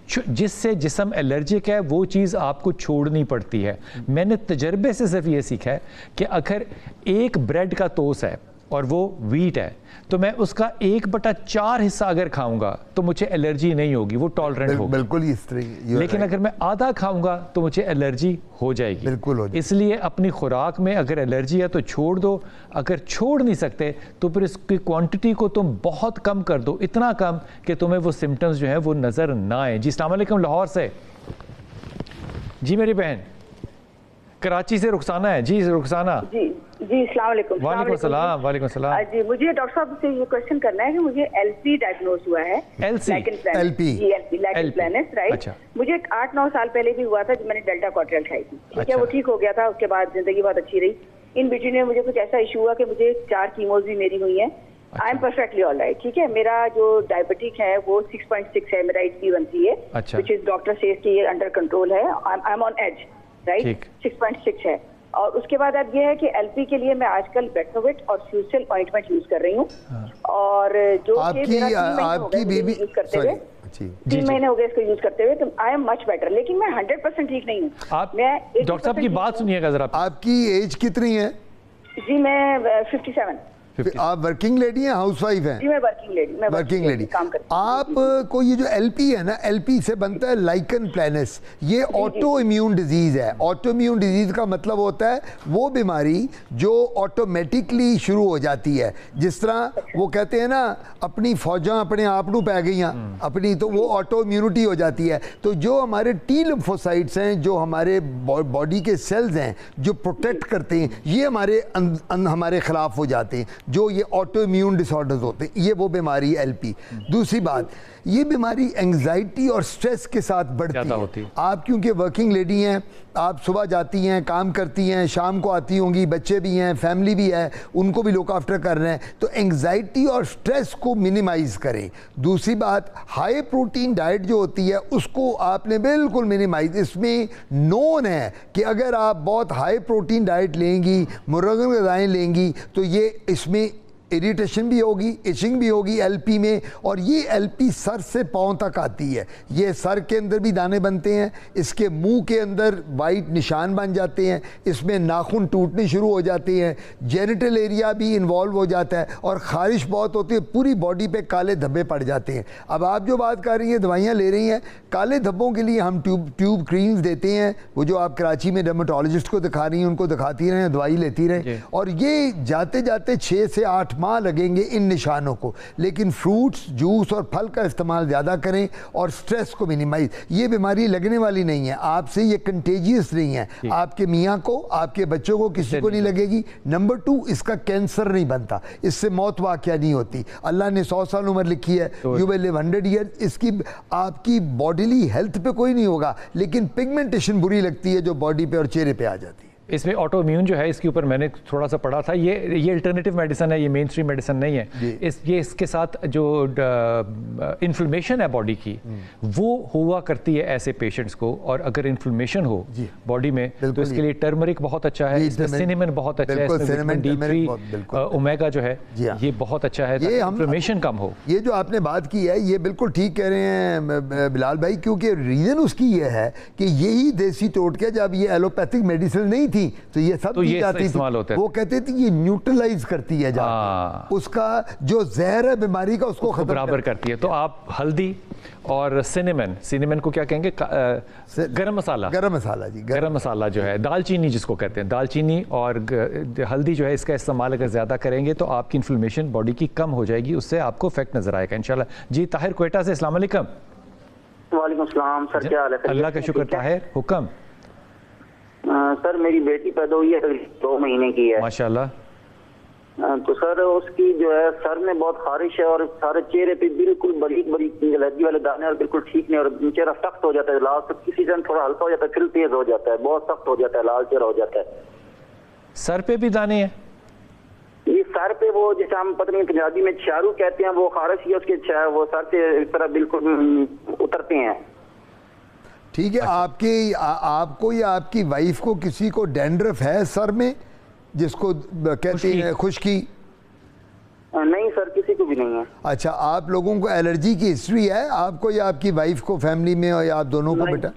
Speaker 1: जिससे जिस्म एलर्जिक है वो चीज़ आपको छोड़नी पड़ती है। मैंने तजर्बे से सिर्फ ये सीखा है कि अगर एक ब्रेड का तोस है और वो वीट है तो मैं उसका 1/4 हिस्सा अगर खाऊंगा तो मुझे एलर्जी नहीं होगी, वो टॉलरेंट होगी।
Speaker 2: बिल्कुल इस तरह।
Speaker 1: लेकिन अगर मैं आधा खाऊंगा तो मुझे एलर्जी हो जाएगी।
Speaker 2: बिल्कुल हो जाएगी।
Speaker 1: इसलिए अपनी खुराक में अगर एलर्जी है तो छोड़ दो, अगर छोड़ नहीं सकते तो फिर इसकी क्वांटिटी को तुम बहुत कम कर दो, इतना कम कि तुम्हें वो सिम्टम्स जो है वो नजर ना आए। जी अस्सलाम वालेकुम, लाहौर से जी मेरी बहन। कराची से रुखसाना है जी। रुखसाना
Speaker 7: जी अस्सलाम वालेकुम।
Speaker 1: वालेकुम सलाम। वालेकुम सलाम
Speaker 7: जी, मुझे डॉक्टर साहब से ये क्वेश्चन करना है कि मुझे एलपी डायग्नोज हुआ है।
Speaker 2: LP
Speaker 7: प्लानस, right.
Speaker 1: अच्छा।
Speaker 7: मुझे 8-9 साल पहले भी हुआ था जब मैंने डेल्टा कॉर्टियल खाई थी, ठीक है, वो ठीक हो गया था, उसके बाद जिंदगी बहुत अच्छी रही। इन बिटवीन में मुझे कुछ ऐसा इशू हुआ कि मुझे 4 कीमोज भी मेरी हुई है। I am perfectly all right, ठीक है। मेरा जो डायबिटिक है वो 6.6 है, मेरा HbA1c है, व्हिच इज डॉक्टर सेज कि ये अंडर कंट्रोल है। I am on edge, right, 6.6 है। और उसके बाद अब ये है कि एलपी के लिए मैं आजकल बेटनोवेट और फ्यूसेल ऑइंटमेंट यूज कर रही हूँ, और जो कि
Speaker 2: आपकी बीबी
Speaker 7: यूज करते हुए 3 महीने हो गए इसको यूज करते हुए, तो आई एम मच बेटर। लेकिन मैं 100% ठीक नहीं हूँ। मैं
Speaker 1: डॉक्टर साहब की बात सुनिएगा जरा।
Speaker 2: आपकी एज कितनी है?
Speaker 7: जी मैं 57।
Speaker 2: आप वर्किंग लेडी हैं, हाउस वाइफ हैं?
Speaker 7: जी मैं वर्किंग लेडी काम करती हूँ।
Speaker 2: आपको ये जो एलपी है ना, एलपी से बनता है लाइकन प्लानस। ये ऑटो इम्यून डिजीज है। ऑटो इम्यून डिजीज का मतलब होता है वो बीमारी जो ऑटोमेटिकली शुरू हो जाती है। जिस तरह वो कहते हैं ना अपनी फौजां अपने आप नू पै गई अपनी, तो वो ऑटो इम्यूनिटी हो जाती है। तो जो हमारे टी लिम्फोसाइट्स हैं, जो हमारे बॉडी के सेल्स हैं जो प्रोटेक्ट करते हैं, ये हमारे खिलाफ हो जाते हैं। جو یہ آٹو امیون ڈس آرڈرز ہوتے ہیں، یہ وہ بیماری ہے LP۔ دوسری بات، یہ بیماری انگزائٹی اور سٹریس کے ساتھ بڑھتی ہے۔ آپ کیونکہ ورکنگ لیڈی ہیں، آپ صبح جاتی ہیں، کام کرتی ہیں، شام کو آتی ہوں گی، بچے بھی ہیں، فیملی بھی ہے، ان کو بھی لک آفٹر کر رہے ہیں، تو انگزائٹی اور سٹریس کو منیمائز کریں۔ دوسری بات، ہائی پروٹین ڈائٹ جو ہوتی ہے اس کو آپ نے بالکل منیمائز، اس میں نون ہے کہ اگر آپ بہت ہائی پروٹین ڈائٹ لیں گی، مرغن غذائیں لیں گی، تو یہ اس میں اریٹیشن بھی ہوگی، ایچنگ بھی ہوگی LP میں، اور یہ LP سر سے پاؤں تک آتی ہے۔ یہ سر کے اندر بھی دانے بنتے ہیں، اس کے منہ کے اندر وائٹ نشان بن جاتے ہیں، اس میں ناخن ٹوٹنے شروع ہو جاتے ہیں، جینیٹل ایریا بھی انوالو ہو جاتا ہے، اور خارش بہت ہوتی ہے، پوری باڈی پہ کالے دھبے پڑ جاتے ہیں۔ اب آپ جو بات کر رہی ہیں، دوائیاں لے رہی ہیں، کالے دھبوں کے لیے ہم ٹیوب کرینز دیتے ہیں، وہ جو آپ کراچی میں ڈرماٹولوجسٹ کو دکھا رہی ہیں ان کو دکھاتی رہیں، دوائی لیتی رہیں، اور یہ جاتے جاتے 6 سے 8 ماہ لگیں گے ان نشانوں کو۔ لیکن فروٹس، جوس اور پھل کا استعمال زیادہ کریں، اور سٹریس کو منیمائز۔ یہ بیماری لگنے والی نہیں ہے آپ سے، یہ کنٹیجیس نہیں ہے، آپ کے میاں کو، آپ کے بچوں کو، کسی کو نہیں لگے گی۔ نمبر 2، اس کا کینسر نہیں بنتا، اس سے موت واقعہ نہیں ہوتی۔ اللہ نے 100 سال عمر لکھی ہے، یو ول لیو 100 ایئرز۔ اس کی آپ کی باڈیلی ہیلتھ پہ کوئی نہیں ہوگا، لیکن پگمنٹیشن بری لگتی ہے جو باڈی پہ اور چہرے پہ آ جاتی ہے۔
Speaker 1: اس میں آٹو امیون جو ہے، اس کے اوپر میں نے تھوڑا سا پڑھا تھا، یہ الٹرنیٹیو میڈیسن ہے، یہ مین اسٹریم میڈیسن نہیں ہے۔ یہ اس کے ساتھ جو انفلمیشن ہے باڈی کی، وہ ہوا کرتی ہے ایسے پیشنٹس کو، اور اگر انفلمیشن ہو باڈی میں تو اس کے لیے ٹرمرک بہت اچھا ہے، اس میں سینیمن بہت اچھا ہے، اس میں وٹامن D3 اومیگا جو ہے یہ بہت اچھا ہے تاکہ انفلمیشن کم ہو۔
Speaker 2: یہ جو آپ نے بات کی ہے یہ بالکل ٹھیک کہہ رہے ہیں بلال بھائی، کیونکہ ریزن اس کی یہ ہے کہ یہی دیسی ٹوٹکے، جب یہ ایلوپیتھک میڈیسن نہیں تھی تو یہ سب دی جاتی تھی، وہ کہتے تھے یہ نیوٹرلائز کرتی ہے جا اس کا جو زہر ہے بیماری کا، اس کو ختم
Speaker 1: برابر کرتی ہے۔ تو آپ ہلدی اور سینیمن کو کیا کہیں گے، گرم مسالہ جی، گرم مسالہ جو ہے، دال چینی جس کو کہتے ہیں، دال چینی اور ہلدی جو ہے، اس کا استعمال اگر زیادہ کریں گے تو آپ کی انفلمیشن باڈی کی کم ہو جائے گی، اس سے آپ کو افیکٹ نظر آئے گا انشاءاللہ۔ جی طاہر کوئٹہ سے، السلام علیکم۔
Speaker 8: وعلیکم السلام سر، کیا حال ہے؟
Speaker 1: اللہ کا شکر طاہر، حکم۔
Speaker 8: سر میری بیٹی پیدا ہوئی ہے، 2 مہینے کی ہے
Speaker 1: ماشاءاللہ۔
Speaker 8: تو سر اس کی جو ہے سر میں بہت خارش ہے، اور سارے چہرے پہ بالکل باریک باریک الرجی والے دانے، اور بالکل ٹھیک نہیں، اور چہرہ سخت ہو جاتا ہے، لال تک کسی دن تھوڑا ہلکا ہو جاتا ہے، پھر تیز ہو جاتا ہے، بہت سخت ہو جاتا ہے، لال چہرہ ہو جاتا ہے۔
Speaker 1: سر پہ بھی دانے ہیں؟
Speaker 8: یہ سر پہ وہ جیسے ہم پتہ نہیں پنجابی میں چھارو کہتے ہیں، وہ خارش ہی اس کے وہ سر سے اس طرح بالکل اترتے ہیں۔
Speaker 2: ٹھیک ہے، آپ کو یا آپ کی وائف کو کسی کو ڈینڈرف ہے سر میں، جس کو کہتے ہیں خشکی؟
Speaker 8: نہیں سر، کسی کو بھی نہیں ہے۔
Speaker 2: اچھا، آپ لوگوں کو الرجی کی ہسٹری ہے آپ کو یا آپ کی وائف کو، فیملی میں، یا آپ دونوں کو؟ بیٹا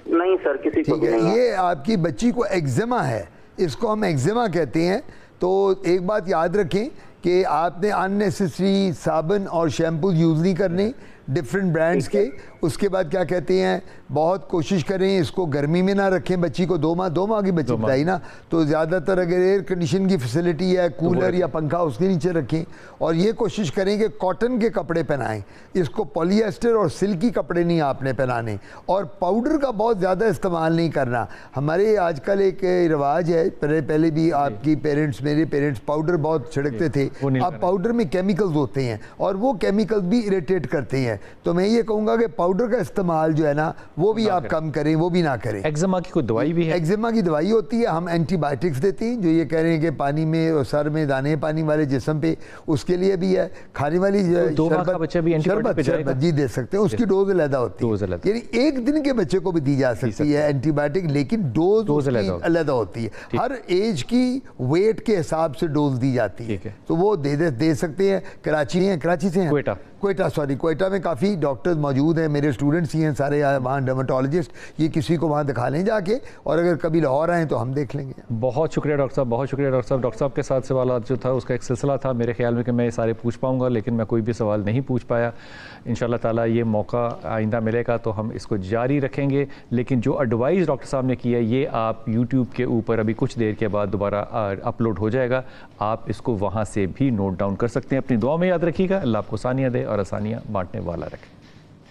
Speaker 8: نہیں سر، کسی کو بھی نہیں ہے۔
Speaker 2: یہ آپ کی بچی کو ایگزیما ہے، اس کو ہم ایگزیما کہتے ہیں۔ تو ایک بات یاد رکھیں کہ آپ نے ان نیسیسری صابن اور شیمپو یوز نہیں کرنے ڈفرینٹ برانڈز کے۔ اس کے بعد کیا کہتے ہیں، بہت کوشش کریں اس کو گرمی میں نہ رکھیں بچی کو، 2 ماہ کی بچی بتائی نا، تو زیادہ تر اگر ایئر کنڈیشن کی فیسلٹی ہے، کولر یا پنکھا، اس کے نیچے رکھیں، اور یہ کوشش کریں کہ کاٹن کے کپڑے پہنائیں، اس کو پولی ایسٹر اور سلکی کپڑے نہیں آپ نے پہنانے، اور پاؤڈر کا بہت زیادہ استعمال نہیں کرنا۔ ہمارے آج کل ایک رواج ہے، پہلے بھی آپ کی پیرنٹس، میرے پیرنٹس پاؤڈر بہت چھڑکتے تھے، اب پاؤڈر میں کیمیکلز ہوتے ہیں، اور وہ کیمیکلز بھی اریٹیٹ کرتے ہیں، تو میں یہ کہوں گا کہ پاؤڈر کا استعمال جو ہے نا وہ بھی آپ کم کریں، وہ بھی نہ کریں۔
Speaker 1: ایگزیما کی کوئی دوائی بھی ہے؟
Speaker 2: ایگزیما کی دوائی ہوتی ہے، ہم اینٹی بائیوٹکس دیتے ہیں، جو یہ کہہ رہے ہیں کہ پانی میں اور سر میں دانے پانی والے جسم پہ، اس کے لیے بھی ہے۔ کھانے والی شربت جی دے سکتے ہیں، اس کی ڈوز علیحدہ ہوتی ہے، یعنی 1 دن کے بچے کو بھی دی جا سکتی ہے اینٹی بائیوٹک، لیکن ڈوز علیحدہ ہوتی ہے، ہر ایج کی ویٹ کے حساب سے ڈوز دی جاتی ہے، تو وہ دے سکتے ہیں۔ کراچی سے ہیں، کوئٹہ میں کافی ڈاکٹرز موجود ہیں، میرے اسٹوڈنٹس ہی ہیں سارے وہاں ڈرماٹولوجسٹ، یہ کسی کو وہاں دکھا لیں جا کے، اور اگر کبھی لاہور آئیں تو ہم دیکھ لیں گے۔
Speaker 1: بہت شکریہ ڈاکٹر صاحب، بہت شکریہ ڈاکٹر صاحب۔ ڈاکٹر صاحب کے ساتھ سوالات جو تھا اس کا ایک سلسلہ تھا، میرے خیال میں کہ میں یہ سارے پوچھ پاؤں گا، لیکن میں کوئی بھی سوال نہیں پوچھ پایا۔ انشاءاللہ تعالیٰ یہ موقع آئندہ ملے گا تو ہم اس کو جاری رکھیں گے، لیکن جو ایڈوائز ڈاکٹر صاحب نے کی ہے یہ آپ یوٹیوب کے اوپر ابھی کچھ دیر کے بعد دوبارہ اپلوڈ ہو جائے گا، آپ اس کو وہاں سے بھی نوٹ ڈاؤن کر سکتے ہیں۔ اپنی دعا میں یاد رکھیے گا، اللہ آپ کو آسانیاں دے اور آسانیاں بانٹنے والا رکھے۔